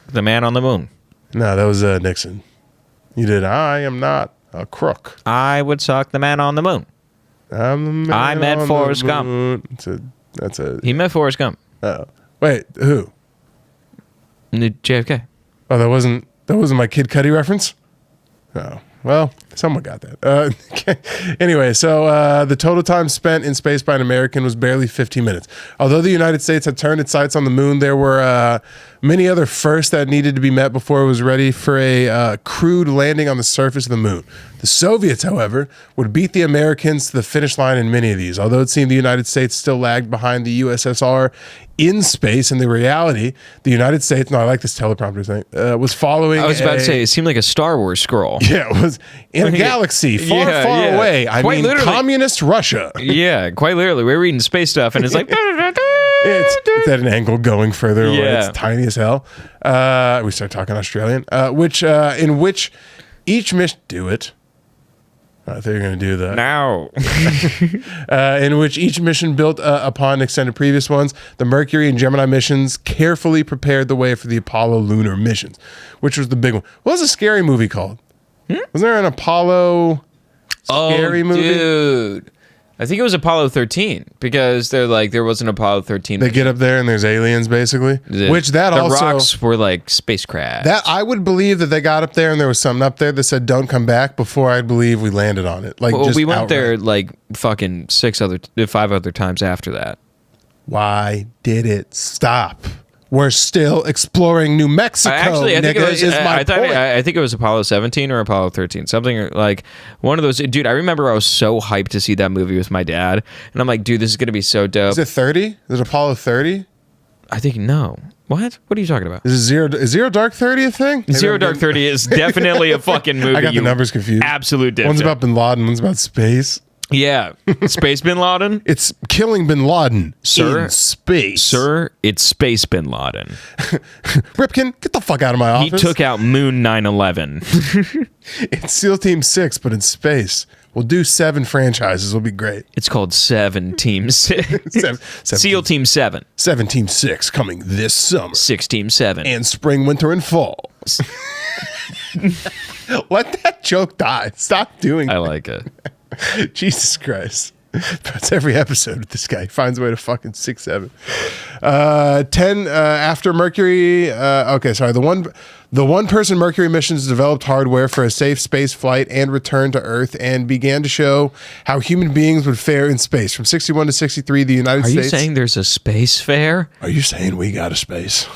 the man on the moon. No, that was Nixon. You did, I am not a crook. I would suck the man on the moon. I met Forrest Gump. He met Forrest Gump. Oh, wait, who? JFK. Oh, that wasn't my Kid Cudi reference. Oh, well, someone got that. Okay. Anyway, so the total time spent in space by an American was barely 15 minutes. Although the United States had turned its sights on the moon, there were many other firsts that needed to be met before it was ready for a crewed landing on the surface of the moon. The Soviets, however, would beat the Americans to the finish line in many of these. Although it seemed the United States still lagged behind the USSR in space, and the reality, the United States, I like this teleprompter thing, was following. I was about to say, it seemed like a Star Wars scroll. Yeah, it was in a galaxy far, far away. I mean, communist Russia. Yeah, quite literally. We're reading space stuff, and it's like... It's at an angle going further away. It's tiny as hell. We start talking Australian, in which each mission... Do it. I thought you were going to do that. Now. In which each mission built upon extended previous ones. The Mercury and Gemini missions carefully prepared the way for the Apollo lunar missions, which was the big one. What was a scary movie called? Was there an Apollo scary movie? Dude. I think it was Apollo 13 because they're like there was an Apollo 13. They get up there and there's aliens basically. The rocks were like spacecraft. That I would believe that they got up there and there was something up there that said don't come back before I'd believe we landed on it. Like we went there like fucking 5 other times after that. Why did it stop? We're still exploring New Mexico. Actually, I think I think it was Apollo 17 or Apollo 13. Something like one of those. Dude, I remember I was so hyped to see that movie with my dad. And I'm like, dude, this is going to be so dope. Is it 30? Is it Apollo 30? I think no. What? What are you talking about? Is Zero Dark 30 a thing? Zero Dark 30 is definitely a fucking movie. I got the numbers confused. Absolute dipshit. One's about Bin Laden, one's about space. Yeah. Space Bin Laden? It's killing Bin Laden Sir? in space. Sir, it's Space Bin Laden. Ripken, get the fuck out of my He office. took out Moon 9/11. It's SEAL Team 6, but in space. We'll do 7 franchises. It'll be great. It's called 7 Team 6. SEAL Team 7. 7 Team 6 coming this summer. 6 Team 7. And spring, winter, and fall. Let that joke die. Stop doing I that. like it. Jesus Christ. That's every episode with this guy. He finds a way to fucking 6-7. 10 after Mercury. Okay, sorry. The one-person Mercury missions developed hardware for a safe space flight and return to Earth and began to show how human beings would fare in space. From 61 to 63, the United States... Are you saying there's a space fair? Are you saying we got a space?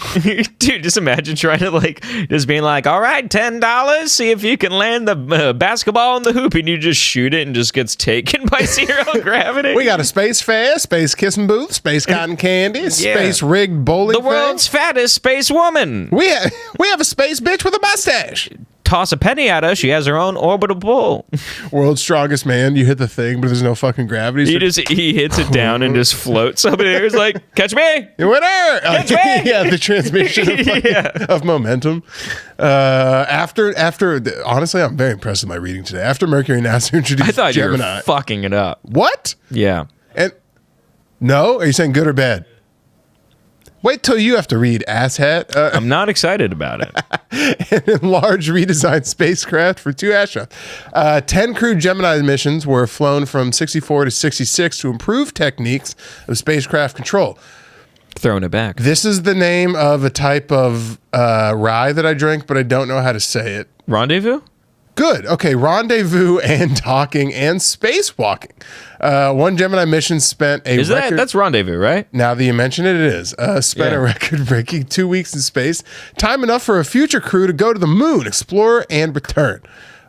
Dude, just imagine trying to just being like, all right, $10, see if you can land the basketball in the hoop, and you just shoot it and just gets taken by zero gravity. We got a space fair, space kissing booth, space cotton candy, space rigged bowling The world's fattest space woman. We have a space bitch with a mustache. Toss a penny at her, she has her own orbital pull. World's strongest man, you hit the thing, but there's no fucking gravity. He hits it down and just floats up in the air. He's like, catch me! Winner! Catch me! Yeah, the transmission of momentum. After, honestly, I'm very impressed with my reading today. After Mercury and NASA introduced I thought Gemini. you were fucking it up. What? Yeah. And no? Are you saying good or bad? Wait till you have to read, asshat. I'm not excited about it. An enlarged redesigned spacecraft for 2 astronauts. 10 crewed Gemini missions were flown from 64 to 66 to improve techniques of spacecraft control. Throwing it back. This is the name of a type of rye that I drink, but I don't know how to say it. Rendezvous? Good. Okay, rendezvous and docking and spacewalking. One Gemini mission spent a record... That's rendezvous, right? Now that you mention it, it is. Spent a record-breaking 2 weeks in space. Time enough for a future crew to go to the moon, explore, and return.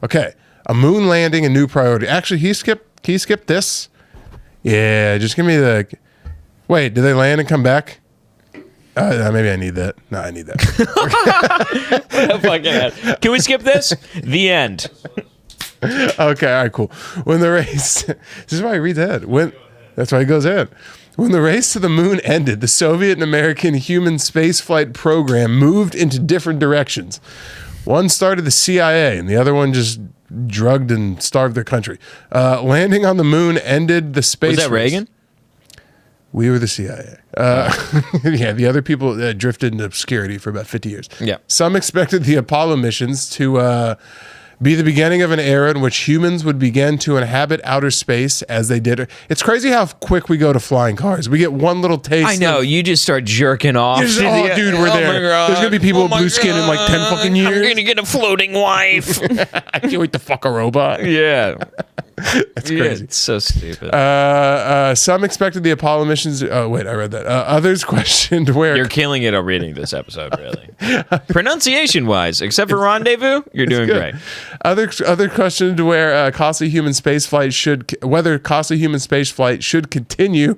Okay, a moon landing, a new priority. Actually, can you skip this? Yeah, just give me the... Wait, did they land and come back? Maybe I need that. No, I need that. Can we skip this? The end. Okay, all right, cool. When the race... This is why he reads ahead. That's why he goes ahead. When the race to the moon ended, the Soviet and American human spaceflight program moved into different directions. One started the CIA, and the other one just drugged and starved their country. Landing on the moon ended the space Was that race. Reagan? We were the CIA. Yeah, the other people drifted into obscurity for about 50 years. Yeah. Some expected the Apollo missions to be the beginning of an era in which humans would begin to inhabit outer space as they did. It's crazy how quick we go to flying cars. We get one little taste. I know. You just start jerking off. Dude, we're there. There's going to be people with blue skin in like 10 fucking years. I'm going to get a floating wife. I can't wait to fuck a robot. Yeah. That's crazy. It's so stupid. Some expected the Apollo missions. Oh, wait, I read that. Others questioned where. You're killing it on reading this episode, really. Pronunciation-wise, except for rendezvous, you're doing good. great. Other questioned where costly human space flight should continue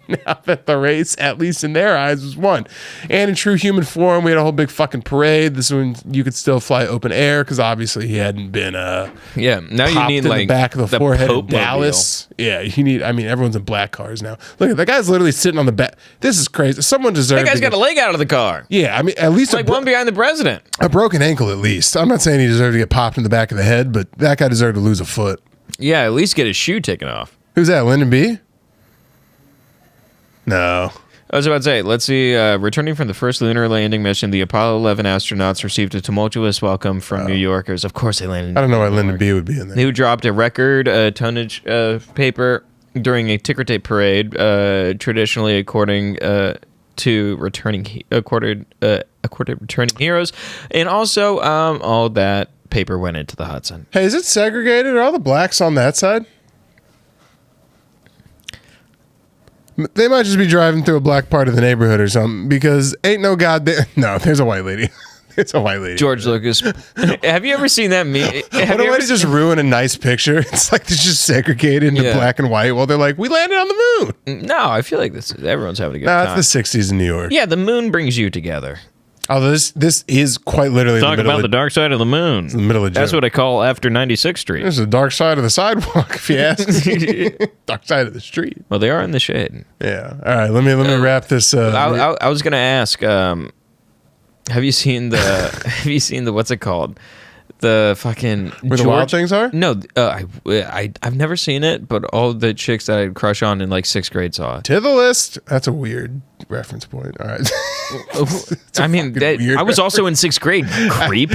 now that the race, at least in their eyes, was won. And in true human form, we had a whole big fucking parade. This one you could still fly open air because obviously he hadn't been now you need in like the back of the forehead Pope of Dallas. Yeah, you need. I mean, everyone's in black cars now. Look at that guy's literally sitting on the back. This is crazy. Someone deserves. That guy's got a leg out of the car. Yeah, I mean, at least Like one behind the president. a broken ankle. At least I'm not saying he deserved to get popped in the back of the head, but that guy deserved to lose a foot. Yeah, at least get his shoe taken off. Who's that? Lyndon B? No. I was about to say, let's see. Returning from the first lunar landing mission, the Apollo 11 astronauts received a tumultuous welcome from New Yorkers. Of course, they landed. I don't know why Lyndon B would be in there. Who dropped a record tonnage paper during a ticker tape parade, traditionally according to returning heroes, and also all that paper went into the Hudson. Hey, is it segregated? Are all the blacks on that side? They might just be driving through a black part of the neighborhood or something because ain't no goddamn... No, there's a white lady. It's a white lady. George Lucas. Have you ever seen that meme? What a way to just ruin a nice picture. It's like they're just segregated into black and white while they're like, we landed on the moon. No, I feel like everyone's having a good time. It's the 60s in New York. Yeah, the moon brings you together. Although this is quite literally Talk about the dark side of the moon. It's in the middle of June. That's what I call after 96th Street. This is the dark side of the sidewalk, if you ask me. Dark side of the street. Well, they are in the shade. Yeah. All right. Let me wrap this. I was gonna ask. Have you seen the what's it called? The fucking Where the wild things are? No, I've never seen it, but all the chicks that I'd crush on in like 6th grade saw it. To the list. That's a weird reference point. All right. I mean, I was also in 6th grade. Creep.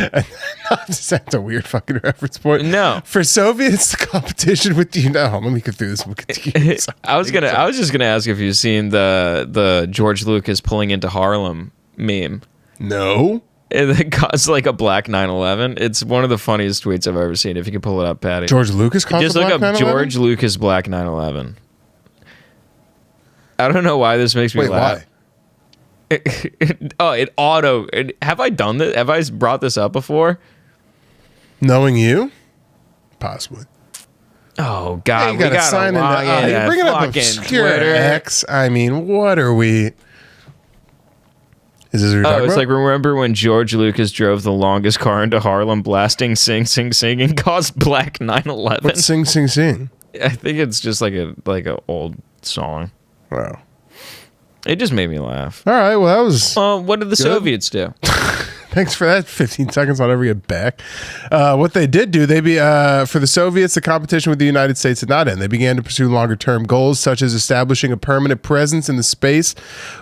That's a weird fucking reference point. No, for Soviets, the competition with let me get through this. We'll continue. I was just gonna ask if you've seen the George Lucas pulling into Harlem meme. No. It caused like a black 9/11. It's one of the funniest tweets I've ever seen. If you can pull it up, Patty. George Lucas caused just a look black up 9/11? George Lucas black 9/11. I don't know why this makes me laugh. Why? Have I done this? Have I brought this up before? Knowing you? Possibly. Oh God, you gotta sign in. You're bringing up obscure X. I mean, what are we? Is this what you're talking about? Like, remember when George Lucas drove the longest car into Harlem, blasting "Sing Sing Sing" and caused black 9/11? What's "Sing Sing Sing"? I think it's just like a old song. Wow. It just made me laugh. All right, well, that was... what did the Soviets do? Thanks for that. 15 seconds. I'll never get back. What they did do, for the Soviets, the competition with the United States did not end. They began to pursue longer-term goals, such as establishing a permanent presence in the space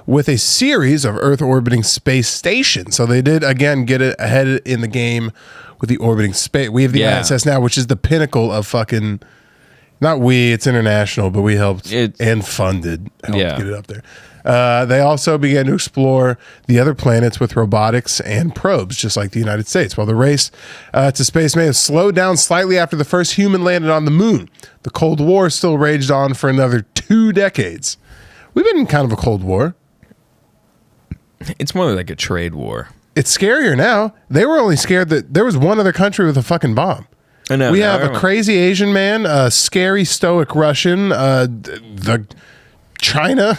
with a series of Earth-orbiting space stations. So they did, again, get it ahead in the game with the orbiting space. We have the ISS now, which is the pinnacle of fucking... Not we, it's international, but we helped and funded get it up there. They also began to explore the other planets with robotics and probes, just like the United States. While the race to space may have slowed down slightly after the first human landed on the moon, the Cold War still raged on for another 2 decades. We've been in kind of a Cold War. It's more like a trade war. It's scarier now. They were only scared that there was one other country with a fucking bomb. I know. We have a crazy Asian man, a scary stoic Russian, the China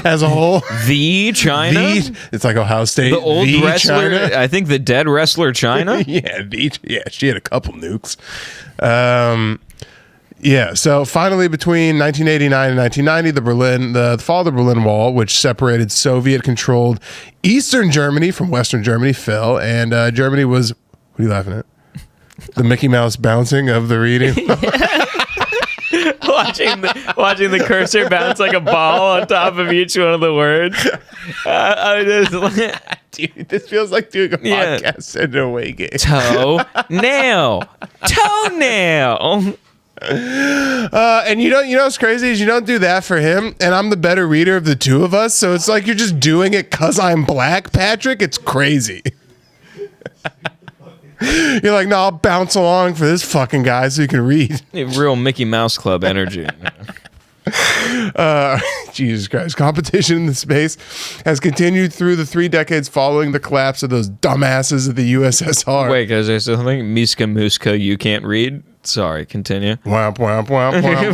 as a whole. The China? It's like Ohio State. The old wrestler, China. I think the dead wrestler China? She had a couple nukes. So finally between 1989 and 1990, the fall of the Berlin Wall, which separated Soviet-controlled Eastern Germany from Western Germany, fell, and Germany was... What are you laughing at? The Mickey Mouse bouncing of the reading. watching the cursor bounce like a ball on top of each one of the words. Dude, this feels like doing a podcast in a away game. Toenail. And you know what's crazy is you don't do that for him, and I'm the better reader of the two of us, so it's like you're just doing it because I'm black, Patrick. It's crazy. You're like, no, I'll bounce along for this fucking guy so you can read. Real Mickey Mouse Club energy. Jesus Christ. Competition in the space has continued through the 3 decades following the collapse of those dumbasses of the USSR. Wait, guys, there's something? Miska Muska, you can't read? Sorry, continue. Womp, womp, womp, womp,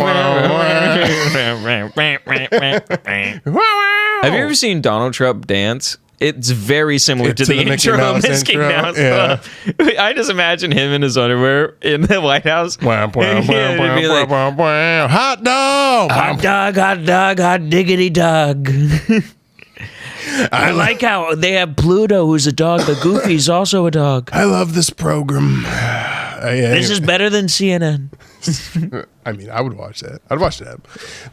womp. Have you ever seen Donald Trump dance? It's very similar to the intro of Mickey Mouse. Yeah. I just imagine him in his underwear in the White House. Hot dog! Hot dog, hot dog, hot diggity dog. I like how they have Pluto, who's a dog, but Goofy's also a dog. I love this program. This is better than CNN. I mean, I would watch that. I'd watch that.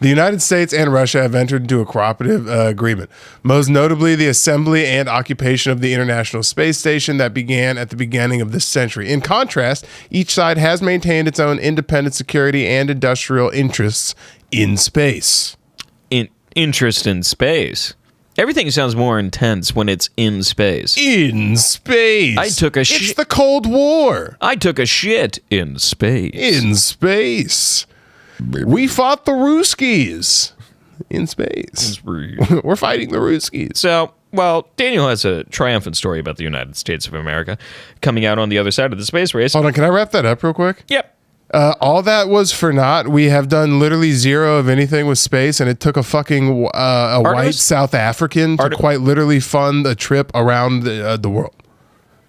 The United States and Russia have entered into a cooperative agreement, most notably the assembly and occupation of the International Space Station that began at the beginning of this century. In contrast, each side has maintained its own independent security and industrial interests in space. Interest in space? Everything sounds more intense when it's in space. In space. I took a shit. It's the Cold War. I took a shit in space. In space. We fought the Rooskies in space. We're fighting the Rooskies. So, well, Daniel has a triumphant story about the United States of America coming out on the other side of the space race. Hold on, can I wrap that up real quick? Yep. All that was for naught. We have done literally zero of anything with space, and it took a fucking white South African to quite literally fund a trip around the world.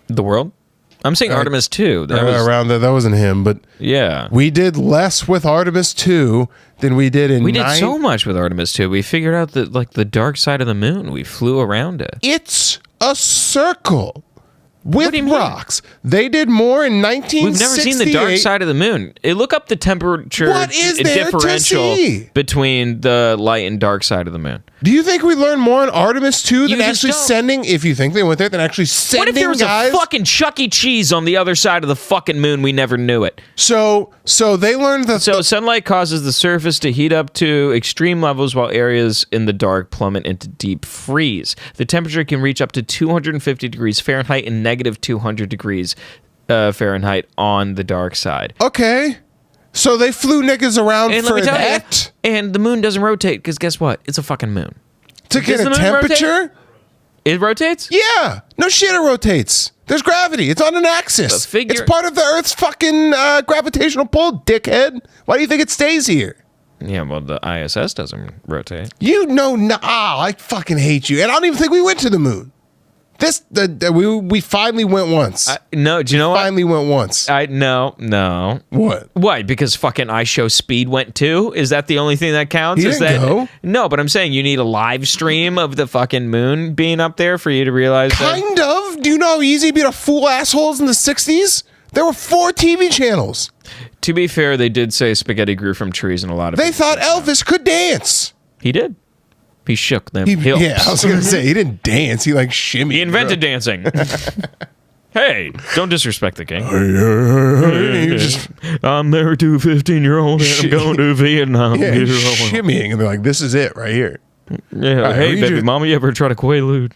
The world? I'm saying Artemis 2. That wasn't him, but yeah, we did less with Artemis 2 than we did in. We did so much with Artemis 2. We figured out the dark side of the moon. We flew around it. It's a circle with rocks. They did more in 1968. We've never seen the dark side of the moon. Look up the temperature differential between the light and dark side of the moon. Do you think we learned more on Artemis 2 than actually sending, if you think they went there, than actually sending guys? What if there was a fucking Chuck E. Cheese on the other side of the fucking moon? We never knew it. So they learned that... So sunlight causes the surface to heat up to extreme levels while areas in the dark plummet into deep freeze. The temperature can reach up to 250 degrees Fahrenheit and negative 200 degrees Fahrenheit on the dark side. Okay. So they flew niggas around for that? And the moon doesn't rotate, because guess what? It's a fucking moon. To get a temperature? It rotates? Yeah. No shit, it rotates. There's gravity. It's on an axis. It's part of the Earth's fucking gravitational pull, dickhead. Why do you think it stays here? Yeah, well, the ISS doesn't rotate. You know, I fucking hate you. And I don't even think we went to the moon. We finally went once. No, do you know what? Finally went once. No. What? Why? Because fucking I Show Speed went too? Is that the only thing that counts? He didn't go. No, but I'm saying you need a live stream of the fucking moon being up there for you to realize Kind of. Do you know how easy it'd be to fool assholes in the 60s? There were 4 TV channels. To be fair, they did say spaghetti grew from trees and a lot of They thought Elvis could dance. He did. He shook them. Yeah, I was going to say, he didn't dance. He shimmied. He invented dancing. Hey, don't disrespect the king. I'm married to a 15-year-old and I'm going to Vietnam. Yeah, shimmying. And they're like, this is it right here. Yeah. Right, hey, baby mama, you ever try to Quaalude?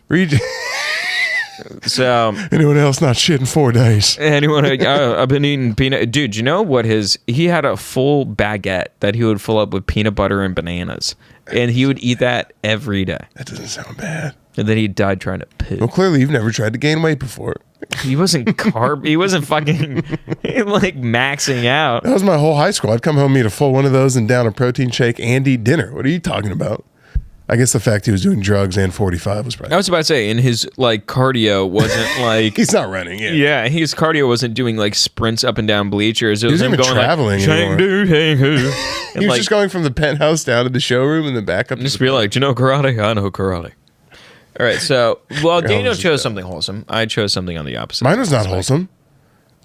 So, anyone else not shit in 4 days? I've been eating peanut. Dude, you know what he had a full baguette that he would fill up with peanut butter and bananas. And he would eat that every day. That doesn't sound bad. And then he died trying to poo. Well, clearly you've never tried to gain weight before. He wasn't he wasn't fucking maxing out. That was my whole high school. I'd come home, eat a full one of those and down a protein shake and eat dinner. What are you talking about? I guess the fact he was doing drugs and 45 was probably... I was about to say, and his cardio wasn't He's not running, Yeah, his cardio wasn't doing sprints up and down bleachers. He wasn't even traveling anymore. He was just going from the penthouse down to the showroom and then back up to just be like, do you know karate? I know karate. All right, so, Daniel chose something wholesome. I chose something on the opposite. Mine was not wholesome.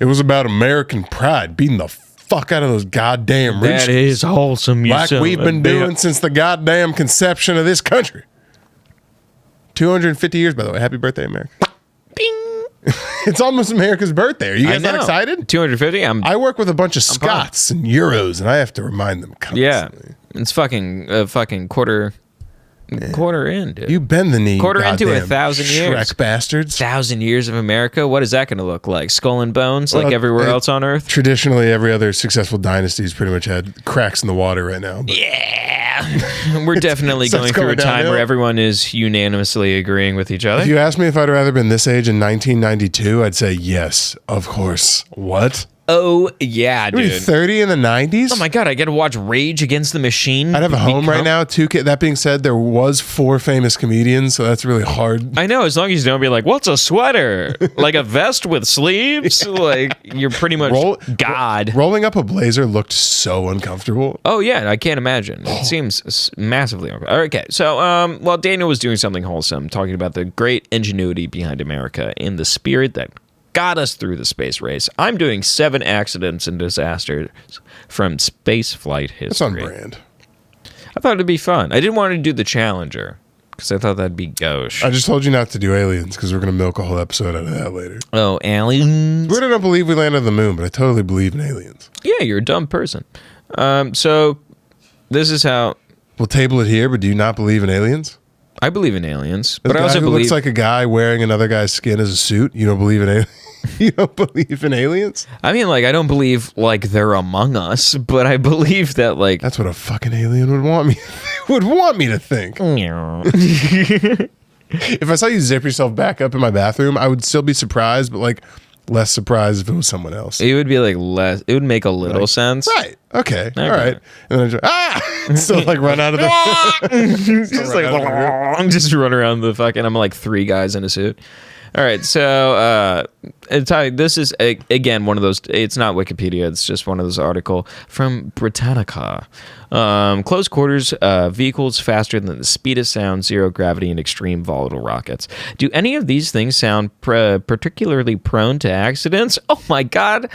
It was about American pride, beating the fuck out of those goddamn rich. That is wholesome, you like we've been doing since the goddamn conception of this country. 250 years, by the way. Happy birthday, America. Bing. It's almost America's birthday. Are you guys not excited? 250? I work with a bunch of Scots and Euros, and I have to remind them constantly. Yeah, it's fucking quarter in, dude. You bend the knee. Quarter into 1,000 years. Shrek bastards. 1,000 years of America. What is that going to look like? Skull and bones, like everywhere else on Earth? Traditionally, every other successful dynasty's pretty much had cracks in the water right now. Yeah. We're definitely going through a time where everyone is unanimously agreeing with each other. If you asked me if I'd rather been this age in 1992, I'd say yes, of course. What? Oh, yeah, dude. 30 in the 90s? Oh, my God. I got to watch Rage Against the Machine. I'd have a home right now. That being said, there was 4 famous comedians, so that's really hard. I know, as long as you don't be like, what's a sweater? Like a vest with sleeves? You're pretty much God. Rolling up a blazer looked so uncomfortable. Oh, yeah. I can't imagine. It seems massively uncomfortable. Okay, so while Daniel was doing something wholesome, talking about the great ingenuity behind America and the spirit that got us through the space race, I'm doing 7 accidents and disasters from space flight history. That's on brand. I thought it'd be fun. I didn't want to do the Challenger because I thought that'd be gauche. I just told you not to do aliens because we're going to milk a whole episode out of that later. Oh, aliens? We don't believe we landed on the moon, but I totally believe in aliens. Yeah, you're a dumb person. So this is how... We'll table it here, but do you not believe in aliens? I believe in aliens, but I also believe... looks like a guy wearing another guy's skin as a suit. You don't believe in aliens? You don't believe in aliens? I mean, I don't believe, they're among us, but I believe that, That's what a fucking alien would want me to think. If I saw you zip yourself back up in my bathroom, I would still be surprised, but, less surprised if it was someone else. It would be like less. It would make a little sense. Right. Okay. All right. And then I just, still like run out of the. just run around the fucking. I'm like 3 guys in a suit. All right, so this is again one of those. It's not Wikipedia. It's just one of those article from Britannica. Close quarters vehicles faster than the speed of sound, zero gravity, and extreme volatile rockets. Do any of these things sound particularly prone to accidents? Oh my god,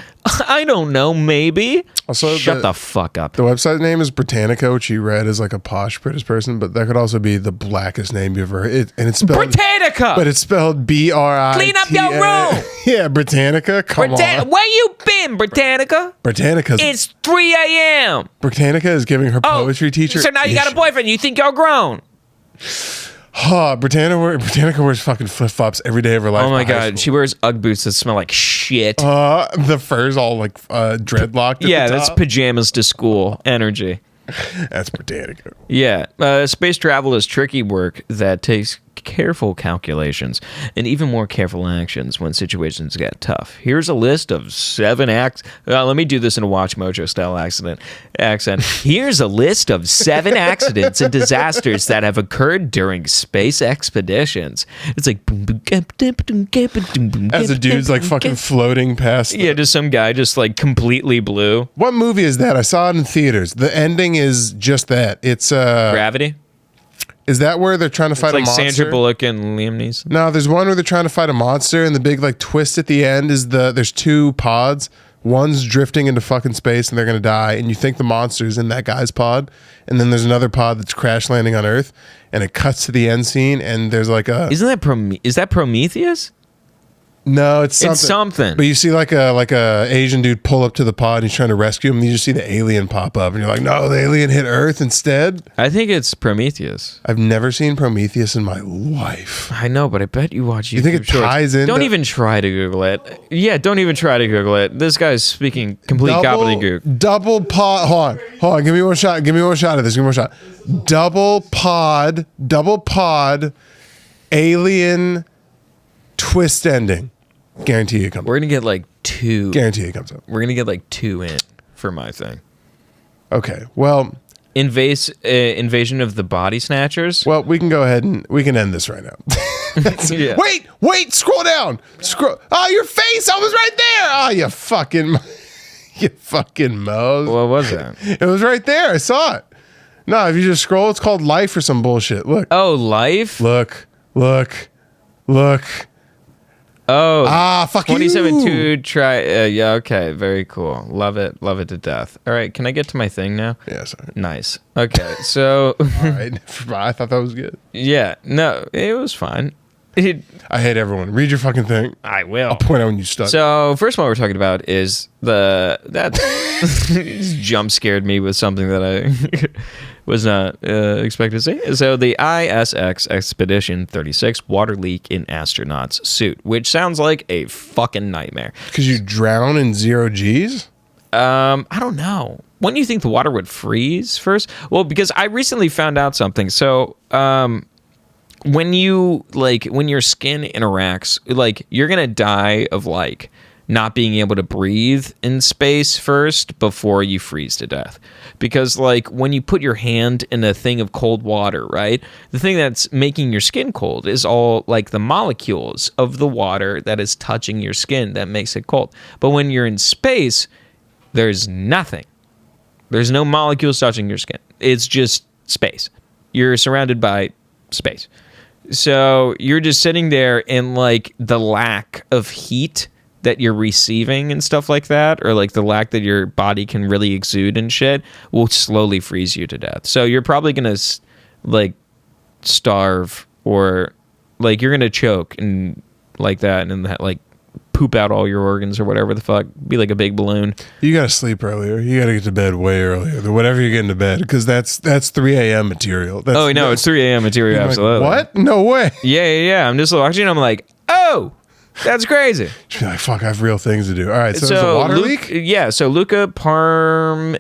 I don't know. Maybe. Also, shut the fuck up. The website name is Britannica, which you read as like a posh British person, but that could also be the blackest name you ever heard. And it's spelled Britannica, but it's spelled BRI. Clean up your room. Yeah, Britannica. Come on. Where you been, Britannica? Britannica. It's 3 a.m. Britannica is giving her poetry teacher. So now you got a boyfriend. You think you're grown? Britannica wears fucking flip-flops every day of her life. Oh my god, she wears Ugg boots that smell like shit. The fur's all like dreadlocked. Yeah, that's pajamas to school energy. That's Britannica. Yeah, space travel is tricky work that takes careful calculations and even more careful actions when situations get tough. Here's a list of 7 acts. Let me do this in a Watch Mojo style accent. Here's a list of 7 accidents and disasters that have occurred during space expeditions. It's like as a dude's like fucking floating past. Yeah, just some guy just like completely blue. What movie is that? I saw it in theaters. The ending is just that. It's Gravity. Is that where they're trying to fight a monster? Like Sandra Bullock and Liam Neeson? No, there's one where they're trying to fight a monster, and the big like twist at the end is there's 2 pods. One's drifting into fucking space, and they're gonna die. And you think the monster's in that guy's pod, and then there's another pod that's crash landing on Earth, and it cuts to the end scene, and there's like a. Is that Prometheus? No, it's something. It's something. But you see like a Asian dude pull up to the pod and he's trying to rescue him, and you just see the alien pop up and you're like, no, the alien hit Earth instead. I think it's Prometheus. I've never seen Prometheus in my life. I know, but I bet you watch YouTube. You think it ties in? Don't even try to Google it. Yeah, don't even try to Google it. This guy's speaking complete gobbledygook. Double pod. Hold on. Give me one shot. Give me one shot of this. Give me one shot. Double pod. Alien twist ending. Guarantee it comes. We're gonna get like 2. Guarantee it comes up. We're gonna get like 2 in for my thing. Okay. Well, invasion of the body snatchers. Well, we can go ahead and we can end this right now. Yeah. Wait, scroll down. Oh, your face. I was right there. Oh, you fucking mouse. What was that? It was right there. I saw it. No, if you just scroll, it's called Life or some bullshit. Look. Oh, Life? Look. Oh, fuck 27 you. to try. Yeah, okay, very cool. Love it to death. All right, can I get to my thing now? Yeah, sorry. Nice. Okay, so. All right, I thought that was good. Yeah, no, it was fine. I hate everyone. Read your fucking thing. I will. I'll point out when you start. So, first one we're talking about is that jump scared me with something that I was not expected to say. So, the ISX Expedition 36 water leak in astronaut's suit, which sounds like a fucking nightmare. Because you drown in 0 Gs? I don't know. When do you think the water would freeze first? Well, because I recently found out something. So, when your skin interacts, like, you're gonna die of like not being able to breathe in space first before you freeze to death. Because like when you put your hand in a thing of cold water, right, the thing that's making your skin cold is all like the molecules of the water that is touching your skin that makes it cold. But when you're in space, there's nothing. There's no molecules touching your skin. It's just space. You're surrounded by space. So you're just sitting there, and like the lack of heat that you're receiving and stuff like that, or like the lack that your body can really exude and shit, will slowly freeze you to death. So you're probably gonna like starve, or like you're gonna choke and like that, and then like poop out all your organs or whatever the fuck, be like a big balloon. You gotta sleep earlier. You gotta get to bed way earlier than whatever you're getting to bed, because that's 3 a.m. material. It's 3 a.m. material. Absolutely. Like, what? No way. Yeah. I'm just watching, and I'm like, oh, that's crazy. She's like, fuck, I have real things to do. All right, so there's a water leak? Yeah, so Luca Parmitano,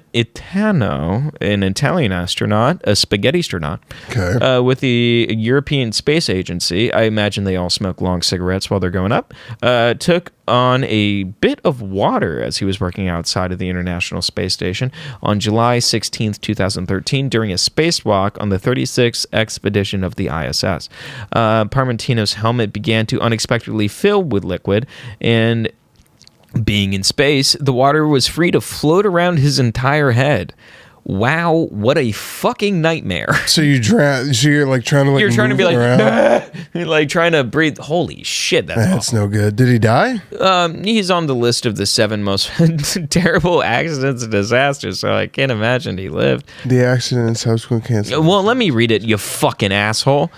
an Italian astronaut, a spaghetti astronaut, okay, with the European Space Agency, I imagine they all smoke long cigarettes while they're going up, took on a bit of water as he was working outside of the International Space Station on July 16th, 2013, during a spacewalk on the 36th expedition of the ISS. Parmentino's helmet began to unexpectedly fill with liquid, and being in space, the water was free to float around his entire head. Wow, what a fucking nightmare. So you drown. So you're like trying to like. You're trying to be like, around. like trying to breathe. Holy shit, That's no good. Did he die? He's on the list of the 7 most terrible accidents and disasters, so I can't imagine he lived. The accident and subsequent cancellation. Well, let me read it, you fucking asshole.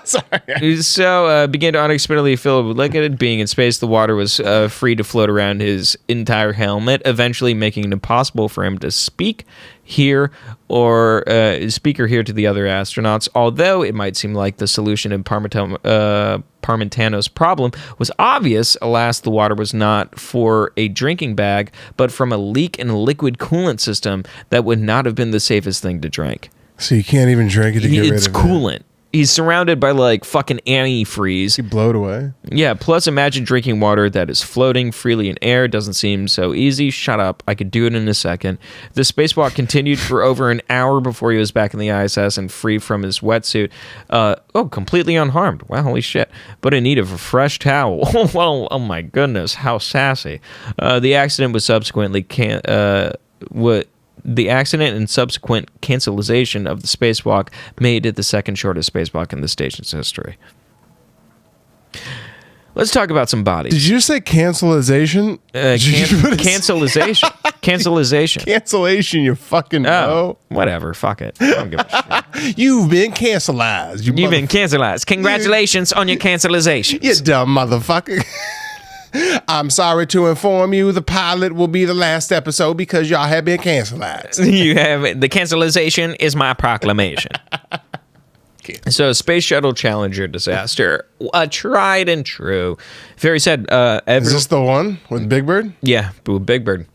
Sorry. So, began to unexpectedly fill with liquid. Being in space, the water was free to float around his entire helmet, eventually making it impossible for him to speak here or speak or hear to the other astronauts. Although it might seem like the solution in Parmentano's problem was obvious, alas, the water was not for a drinking bag, but from a leak in a liquid coolant system that would not have been the safest thing to drink. So you can't even drink it to get rid of it. It's coolant. He's surrounded by like fucking antifreeze. You blow it away. Yeah, plus imagine drinking water that is floating freely in air. Doesn't seem so easy. Shut up. I could do it in a second. The spacewalk continued for over an hour before he was back in the ISS and free from his wetsuit. Completely unharmed. Wow, holy shit. But in need of a fresh towel. Well, oh my goodness, how sassy. The accident was subsequently The accident and subsequent cancellation of the spacewalk made it the second shortest spacewalk in the station's history. Let's talk about some bodies. Did you say cancellation? Cancellation. Cancellation. Cancellation, you fucking know. Whatever. Fuck it. I don't give a shit. You've been cancellized. You've been cancellized. Congratulations on your cancellation. You dumb motherfucker. I'm sorry to inform you the pilot will be the last episode because y'all have been cancellized. You have the cancellation is my proclamation. So, Space Shuttle Challenger disaster, tried and true. Very sad. Is this the one with Big Bird? Yeah, with Big Bird.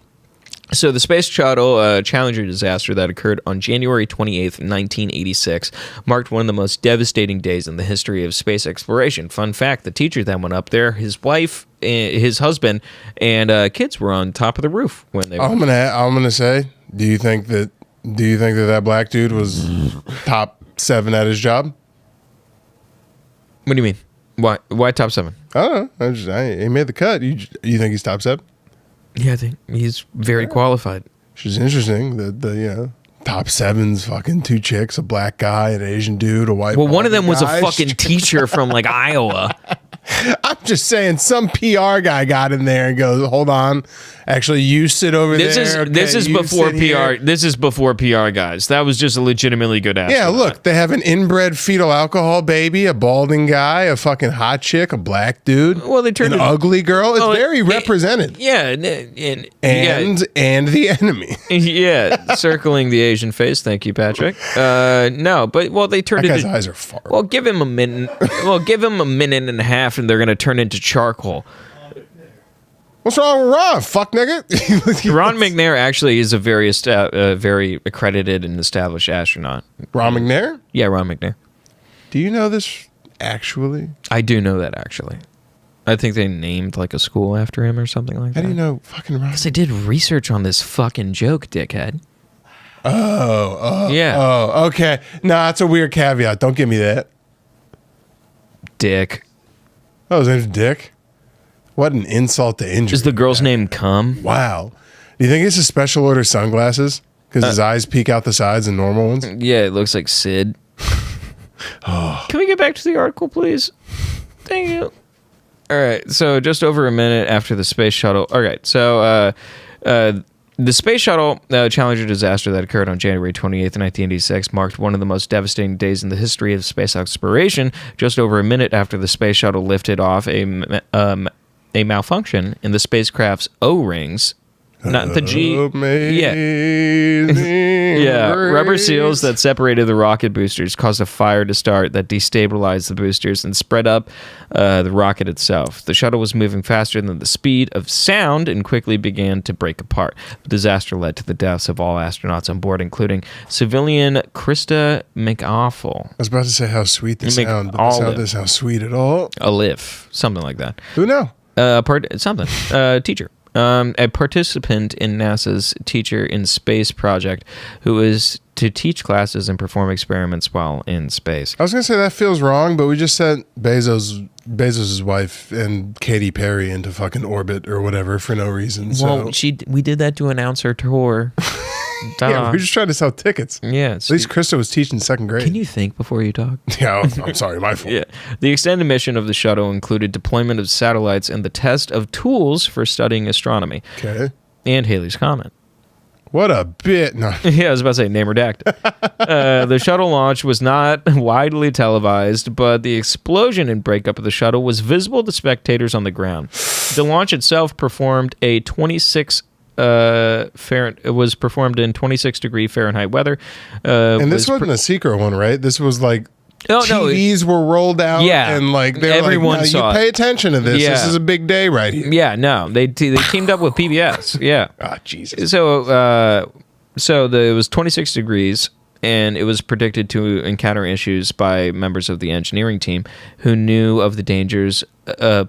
So the Space Shuttle Challenger disaster that occurred on January 28th, 1986, marked one of the most devastating days in the history of space exploration. Fun fact, the teacher that went up there, his wife, his husband, and kids were on top of the roof when they were. I'm gonna say, do you think that black dude was top 7 at his job? What do you mean? Why top 7? I don't know. He made the cut. You think he's top 7? Yeah, I think he's very qualified. Which is interesting that the top 7's fucking 2 chicks, a black guy, an Asian dude, a white. Well, one of them was a fucking teacher from like Iowa. I'm just saying, some PR guy got in there and goes, "Hold on, actually, you sit over there." This is before PR. Here. This is before PR guys. That was just a legitimately good astronaut. Yeah, look, they have an inbred fetal alcohol baby, a balding guy, a fucking hot chick, a black dude. Well, they turned an ugly girl. It's very represented. Yeah, and the enemy. Yeah, circling the Asian face. Thank you, Patrick. No, but they turned. That guy's eyes are far. Well, give him a minute. Give him a minute and a half, and they're gonna turn into charcoal. What's wrong with Ron? Fuck nigga. Ron McNair actually is a very accredited and established astronaut. Ron McNair? Yeah, Ron McNair. Do you know this actually? I do know that actually. I think they named like a school after him or something like that. How do you know fucking Ron? Because I did research on this fucking joke, dickhead. Yeah. Oh, okay. Nah, that's a weird caveat. Don't give me that. Dick. Oh, his name's Dick? What an insult to injury. Is the girl's name Cum? Wow. Do you think it's a special order sunglasses? Because his eyes peek out the sides and normal ones? Yeah, it looks like Sid. Can we get back to the article, please? Thank you. All right, so just over a minute after the space shuttle. All right, so the Space Shuttle Challenger disaster that occurred on January 28th, 1986 marked one of the most devastating days in the history of space exploration. Just over a minute after the Space Shuttle lifted off a malfunction in the spacecraft's O-rings. Not the G. Yeah. Rubber seals that separated the rocket boosters caused a fire to start that destabilized the boosters and spread up the rocket itself. The shuttle was moving faster than the speed of sound and quickly began to break apart. The disaster led to the deaths of all astronauts on board, including civilian Krista McAwful. I was about to say how sweet they sound, but this sounds sweet at all. Alif, something like that. Who knows? Teacher. A participant in NASA's Teacher in Space project who is to teach classes and perform experiments while in space. I was going to say that feels wrong, but we just sent Bezos' wife and Katy Perry into fucking orbit or whatever for no reason. Well, we did that to announce her tour. Yeah, we're just trying to sell tickets. Yeah. At least Krista was teaching second grade. Can you think before you talk? Yeah, I'm sorry, my fault. Yeah. The extended mission of the shuttle included deployment of satellites and the test of tools for studying astronomy. Okay. And Halley's Comet. What a bit. No. Yeah, I was about to say, name redacted. The shuttle launch was not widely televised, but the explosion and breakup of the shuttle was visible to spectators on the ground. The launch itself performed a 26 it was performed in 26-degree Fahrenheit weather. And this wasn't a secret one, right? This was like TVs were rolled out, and like they everyone were like, saw you pay attention to this. Yeah. This is a big day right here. Yeah, no, they teamed up with PBS. Yeah. Ah, Jesus. So it was 26 degrees, and it was predicted to encounter issues by members of the engineering team who knew of the dangers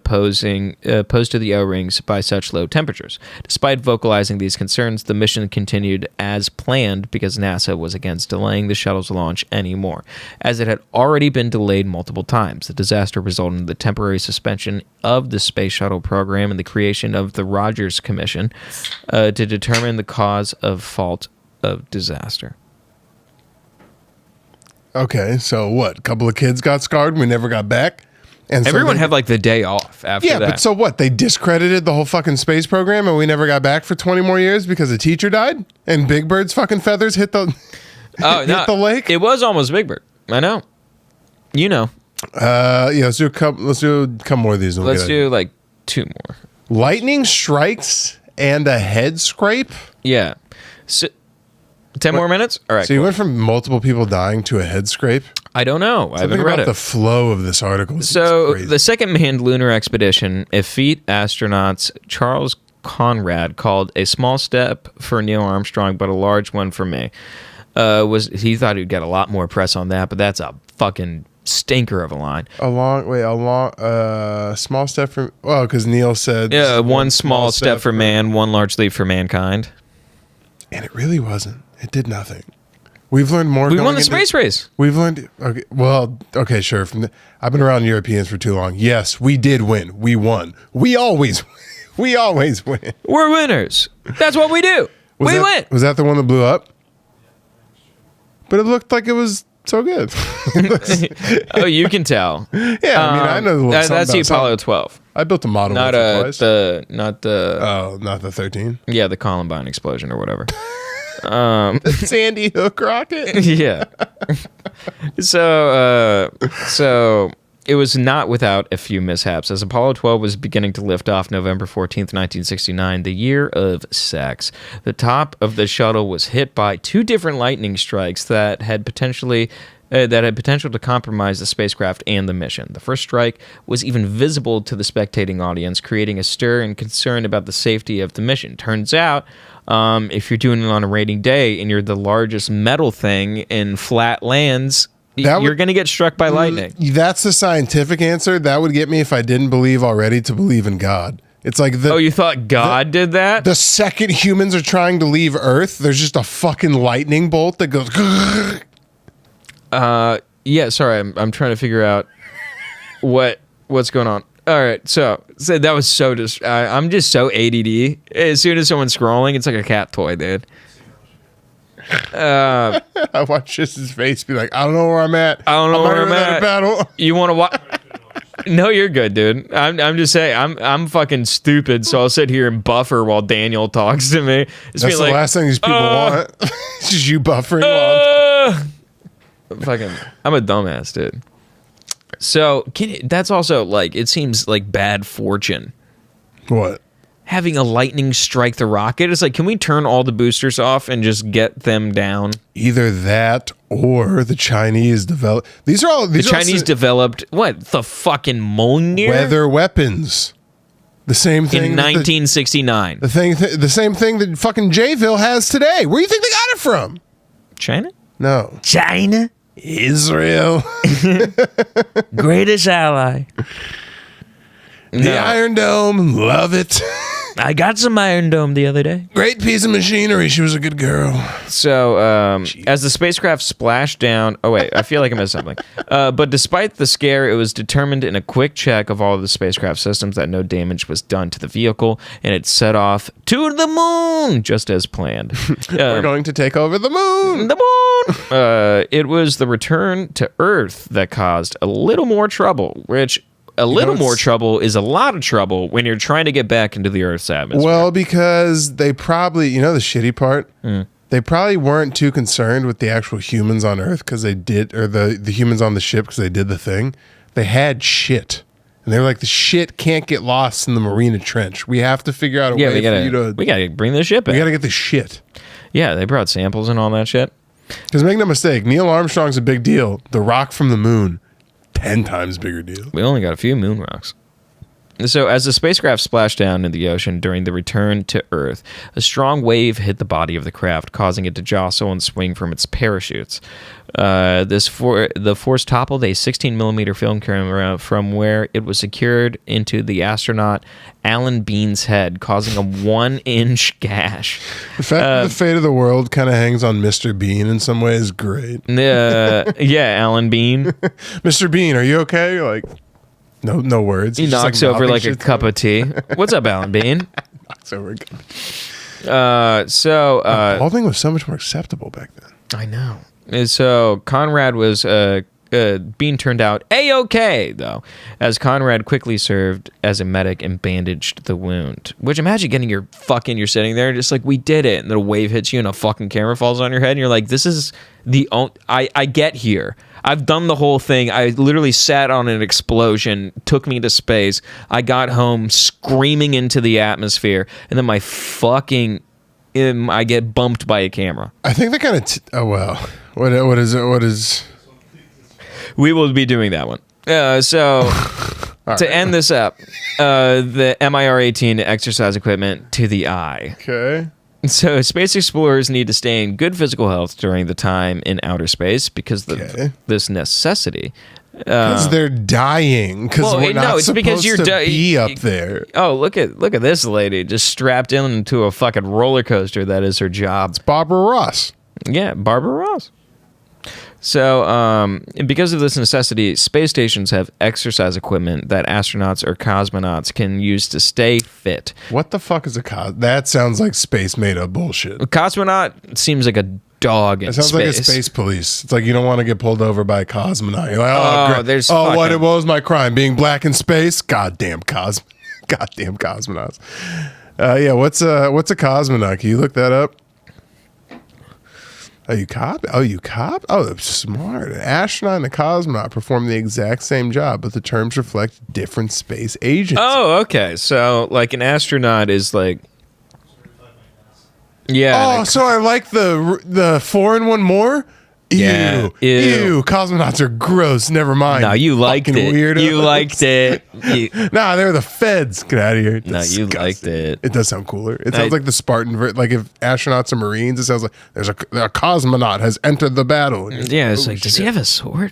posed to the O-rings by such low temperatures. Despite vocalizing these concerns, the mission continued as planned because NASA was against delaying the shuttle's launch anymore, as it had already been delayed multiple times. The disaster resulted in the temporary suspension of the space shuttle program and the creation of the Rogers Commission to determine the cause of fault of disaster. Okay, so what? A couple of kids got scarred and we never got back? And so everyone had like the day off after that. Yeah, but so what? They discredited the whole fucking space program and we never got back for 20 more years because a teacher died? And Big Bird's fucking feathers hit the the lake? It was almost Big Bird. I know. You know. Yeah, let's do a couple more of these. Let's do like two more. Lightning strikes and a head scrape? Yeah. So, 10 more minutes? All right. So you went from multiple people dying to a head scrape? I don't know. I haven't read about it. The flow of this article. So the second manned lunar expedition, effete astronauts Charles Conrad called a small step for Neil Armstrong, but a large one for me. He thought he'd get a lot more press on that, but that's a fucking stinker of a line. Small step for, because Neil said, one small step for man, one large leap for mankind. And it really wasn't. It did nothing. We've learned more. We won the space race. We've learned. Okay, sure. I've been around Europeans for too long. Yes, we did win. We won. We always win. We're winners. That's what we do. We win. Was that the one that blew up? But it looked like it was so good. Oh, you can tell. Yeah, I know. That's the Apollo 12. I built a model not twice. not the 13. Yeah, the Columbine explosion or whatever. The Sandy Hook rocket. Yeah. So it was not without a few mishaps. As Apollo 12 was beginning to lift off November 14th, 1969, the year of sex, the top of the shuttle was hit by two different lightning strikes that had potential to compromise the spacecraft and the mission. The first strike was even visible to the spectating audience, creating a stir and concern about the safety of the mission. Turns out, if you're doing it on a rainy day and you're the largest metal thing in flat lands, you're going to get struck by lightning. That's the scientific answer. That would get me if I didn't believe already to believe in God. It's like you thought God did that? The second humans are trying to leave Earth, there's just a fucking lightning bolt that goes. Yeah, sorry, I'm trying to figure out what's going on. All right, so that was so I'm just so ADD. As soon as someone's scrolling, it's like a cat toy, dude. I watch his face be like, I don't know where I'm at. I don't know where I'm at. Battle. You want to watch? No, you're good, dude. I'm just saying, I'm fucking stupid, so I'll sit here and buffer while Daniel talks to me. That's the last thing these people want. It's just you buffering I'm a dumbass, dude. So that's also like, it seems like bad fortune. What? Having a lightning strike the rocket. It's like, can we turn all the boosters off and just get them down? Either that or the Chinese developed. The Chinese developed what? The fucking Mjolnir? Weather weapons. The same thing in 1969. The same thing that fucking Jayville has today. Where do you think they got it from? China? No. China? Israel. Greatest ally. The Iron Dome, love it. I got some Iron Dome the other day. Great piece of machinery. She was a good girl. So, as the spacecraft splashed down... Oh, wait. I feel like I missed something. But despite the scare, it was determined in a quick check of all of the spacecraft systems that no damage was done to the vehicle, and it set off to the moon, just as planned. We're going to take over the moon. The moon! It was the return to Earth that caused a little more trouble, which... A little more trouble is a lot of trouble when you're trying to get back into the Earth's atmosphere. Well, because they probably, the shitty part? They probably weren't too concerned with the actual humans on Earth because they did, or the humans on the ship because they did the thing. They had shit. And they were like, the shit can't get lost in the Marina Trench. We have to figure out a way for you to... We got to bring the ship in. We got to get the shit. Yeah, they brought samples and all that shit. Because make no mistake, Neil Armstrong's a big deal. The rock from the moon... 10 times bigger deal. We only got a few moon rocks. So as the spacecraft splashed down in the ocean during the return to Earth, a strong wave hit the body of the craft, causing it to jostle and swing from its parachutes. The force toppled a 16mm film camera from where it was secured into the astronaut Alan Bean's head, causing a 1-inch gash. The fact that the fate of the world kind of hangs on Mr. Bean in some ways is great. Yeah, Alan Bean. Mr. Bean, are you okay? You're like... No words. He knocks over like a cup of tea. What's up, Alan Bean? Knocks over a cup. Balding was so much more acceptable back then. I know. And so Conrad was Bean turned out A-okay, though, as Conrad quickly served as a medic and bandaged the wound. Which, imagine getting you're sitting there just like, we did it, and then a wave hits you and a fucking camera falls on your head, and you're like, this is I get here. I've done the whole thing. I literally sat on an explosion, took me to space. I got home screaming into the atmosphere, and then I get bumped by a camera. I think they kind of... What is it? What is... We will be doing that one. To end this up, the MIR-18 exercise equipment to the eye. Okay. So space explorers need to stay in good physical health during the time in outer space because this necessity. Because they're dying. Because we're not supposed to be up there. Oh, look at this lady just strapped into a fucking roller coaster. That is her job. It's Barbara Ross. Yeah, Barbara Ross. So, because of this necessity, space stations have exercise equipment that astronauts or cosmonauts can use to stay fit. What the fuck is a That sounds like space made up bullshit. A cosmonaut seems like a dog in space. It sounds like a space police. It's like you don't want to get pulled over by a cosmonaut. You're like, what was my crime? Being black in space? Goddamn cosmonauts. What's a cosmonaut? Can you look that up? Oh, you cop? Oh, smart. An astronaut and a cosmonaut perform the exact same job, but the terms reflect different space agencies. Oh, okay. So, like, an astronaut is like... Yeah. Oh, so I like the 4-in-1 more? Yeah. Ew. Cosmonauts are gross. Never mind. No, you liked it. Weirdo. You liked it. Nah, they're the feds. Get out of here. No, you liked it. It does sound cooler. It sounds like the Spartan. Like if astronauts are Marines, it sounds like there's a cosmonaut has entered the battle. Yeah, it's like, does he have a sword?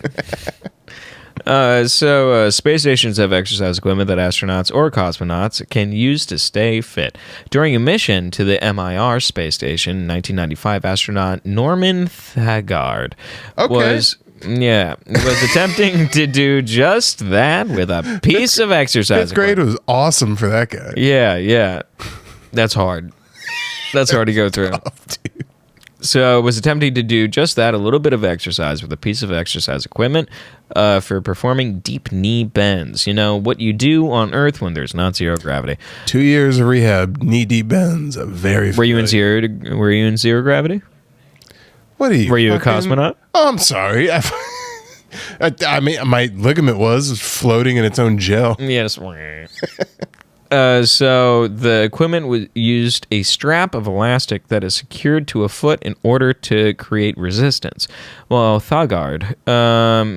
Space stations have exercise equipment that astronauts or cosmonauts can use to stay fit. During a mission to the MIR space station in 1995, astronaut Norman Thagard was attempting to do just that with a piece of exercise equipment. 5th grade was awesome for that guy. Yeah. That's hard. That's hard to go through. So was attempting to do just that, a little bit of exercise with a piece of exercise equipment for performing deep knee bends. You know, what you do on Earth when there's not zero gravity. 2 years of rehab, knee-deep bends. Were you in zero gravity? What are you? Were you a cosmonaut? Oh, I'm sorry. I mean, my ligament was floating in its own gel. Yes. So the equipment used a strap of elastic that is secured to a foot in order to create resistance. While Thagard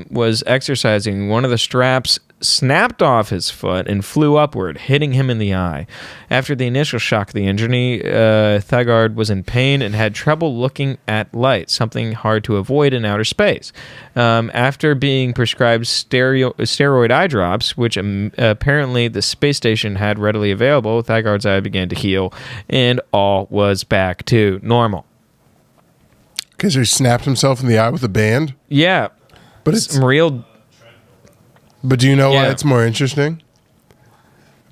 was exercising, one of the straps snapped off his foot and flew upward, hitting him in the eye. After the initial shock of the injury, Thagard was in pain and had trouble looking at light, something hard to avoid in outer space. After being prescribed steroid eye drops, which apparently the space station had readily available, Thagard's eye began to heal, and all was back to normal. Because he snapped himself in the eye with a band? Yeah. But it's real. But do you know why it's more interesting?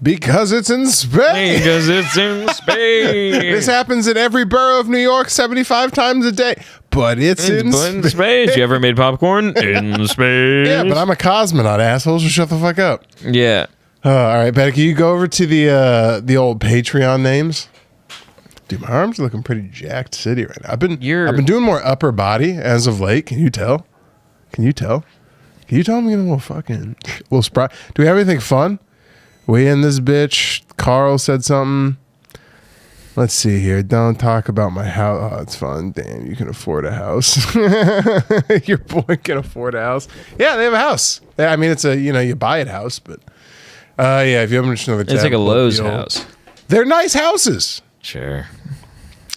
Because it's in space. Because it's in space. This happens in every borough of New York 75 times a day. But it's in space. You ever made popcorn? In space. Yeah, but I'm a cosmonaut, asshole, so shut the fuck up. Yeah. All right, Betty, can you go over to the old Patreon names? Dude, my arms are looking pretty jacked city right now. I've been doing more upper body as of late. Can you tell? Can you tell I'm getting a little spry? Do we have anything fun? We in this bitch. Carl said something. Let's see here. Don't talk about my house. Oh, it's fun. Damn, you can afford a house. Your boy can afford a house. Yeah, they have a house. I mean, it's a, you buy it house, but yeah, if you haven't another tab, it's like a Lowe's house. They're nice houses. Sure.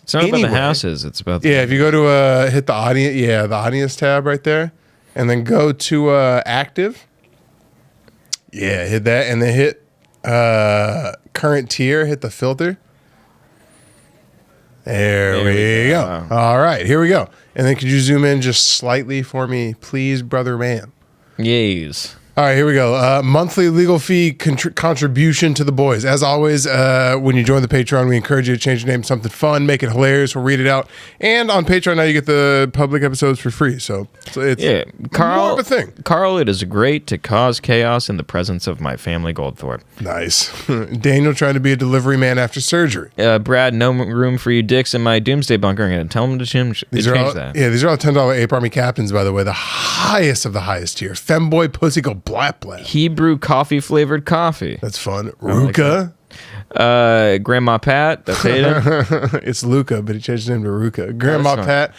It's not about the houses. It's about if you go to hit the audience, the audience tab right there, and then go to active. Yeah, hit that, and then hit current tier. Hit the filter. There we go. All right, here we go. And then could you zoom in just slightly for me, please, brother man? Yes. All right, here we go. Monthly legal fee contribution to the boys. As always, when you join the Patreon, we encourage you to change your name to something fun, make it hilarious. We'll read it out. And on Patreon now, you get the public episodes for free. So it's more of a thing. Carl, it is great to cause chaos in the presence of my family, Goldthorpe. Nice. Daniel trying to be a delivery man after surgery. Brad, no room for you dicks in my doomsday bunker. I'm going to tell him to change that. Yeah, these are all $10 Ape Army captains, by the way. The highest of the highest tier. Femboy Pussy Go Blap. Hebrew coffee flavored coffee. That's fun. Ruka. Grandma Pat. That's Hayden. It's Luca, but he changed his name to Ruka. Grandma Pat.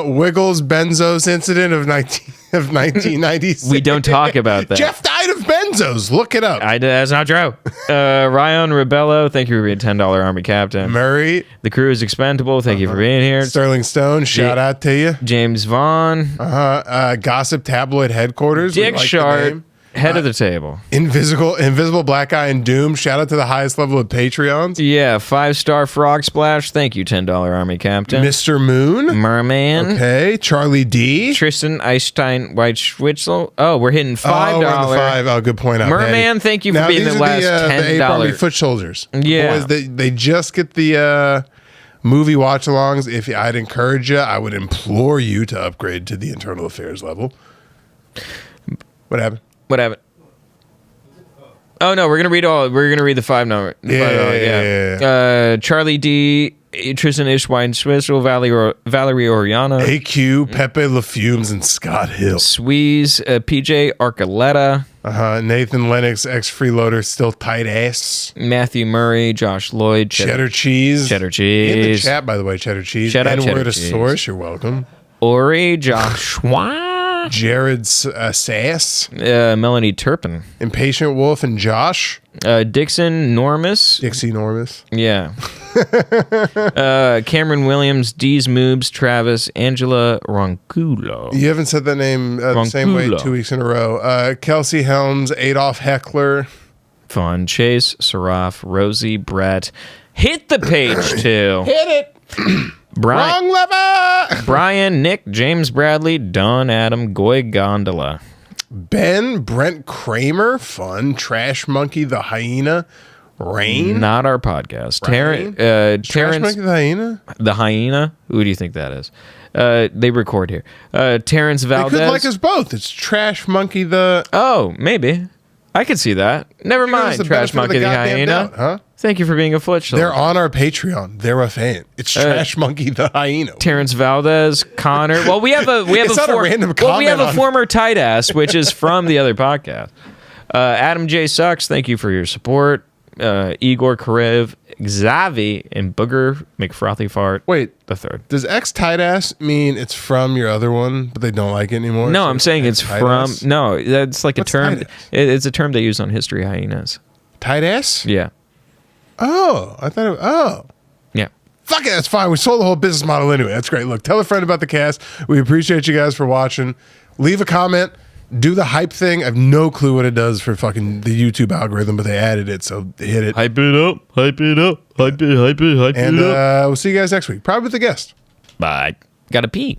Wiggles Benzos incident of 1996. We don't talk about that. Jeff died of benzos. Look it up. That's not true. Ryan Rebello. Thank you for being $10 Army Captain. Murray. The crew is expendable. Thank you for being here. Sterling Stone. Shout out to you. James Vaughn. Gossip Tabloid Headquarters. Dick Shard. Head of the table. Invisible Black Guy and Doom. Shout out to the highest level of Patreons. Yeah, 5-star Frog Splash. Thank you, $10 Army Captain. Mr. Moon. Merman. Okay. Charlie D. Tristan Einstein White Schwitzel. Oh, we're hitting $5. Oh, we're on the 5. Oh, good point out. Merman, thank you for being the last $10. The Ape Army foot soldiers. Yeah. Boys, they just get the movie watch-alongs. If I'd encourage you, I would implore you to upgrade to the internal affairs level. What happened? Oh no, we're gonna read the 5 number. Yeah. Charlie D, Tristan Ishwine, Swissel, Valerie Oriana, AQ, Pepe LaFumes, and Scott Hill. Sweeze, PJ Arcoletta. Nathan Lennox, ex-freeloader, still tight ass. Matthew Murray, Josh Lloyd, Cheddar Cheese. Cheddar Cheese. In the chat, by the way, Cheddar Cheese. Shout out Cheddar Cheese. Source, you're welcome. Ori, Joshua. Jared Sass. Melanie Turpin. Impatient Wolf and Josh. Dixon Normus. Dixie Normus. Yeah. Cameron Williams, Deez Moobs, Travis, Angela Ronculo. You haven't said that name the same way 2 weeks in a row. Kelsey Helms, Adolf Heckler. Fun. Chase, Seraph, Rosie, Brett. Hit the page too. Hit it. Wrong lever. Brian, Nick, James Bradley, Don, Adam, Goy Gondola. Ben, Brent Kramer, fun. Trash Monkey, the Hyena. Rain. Not our podcast. Terrence. Trash Monkey, the Hyena? The Hyena? Who do you think that is? They record here. Terrence Valdez. They could like us both. It's Trash Monkey, the... Oh, maybe. I could see that. Never mind, Trash Monkey the Hyena. Huh? Thank you for being a foot soldier. They're on our Patreon. They're a fan. It's Trash Monkey the Hyena. Terrence Valdez, Connor. Well, we have a former tight ass, which is from the other podcast. Adam J Sucks. Thank you for your support. Igor Karev, Xavi, and Booger McFrothy Fart. Wait, the third. Does X tight ass mean it's from your other one, but they don't like it anymore? No, so I'm saying it's from. ass? No, that's like What's a term. tight ass? It's a term they use on History Hyenas. Tight ass? Yeah. Oh, I thought. Yeah. Fuck it, that's fine. We sold the whole business model anyway. That's great. Look, tell a friend about the cast. We appreciate you guys for watching. Leave a comment. Do the hype thing. I have no clue what it does for fucking the YouTube algorithm, but they added it, so hit it. Hype it up. Hype it up. Hype it. Hype it. Hype And it up. we'll see you guys next week. Probably with a guest. Bye. Gotta pee.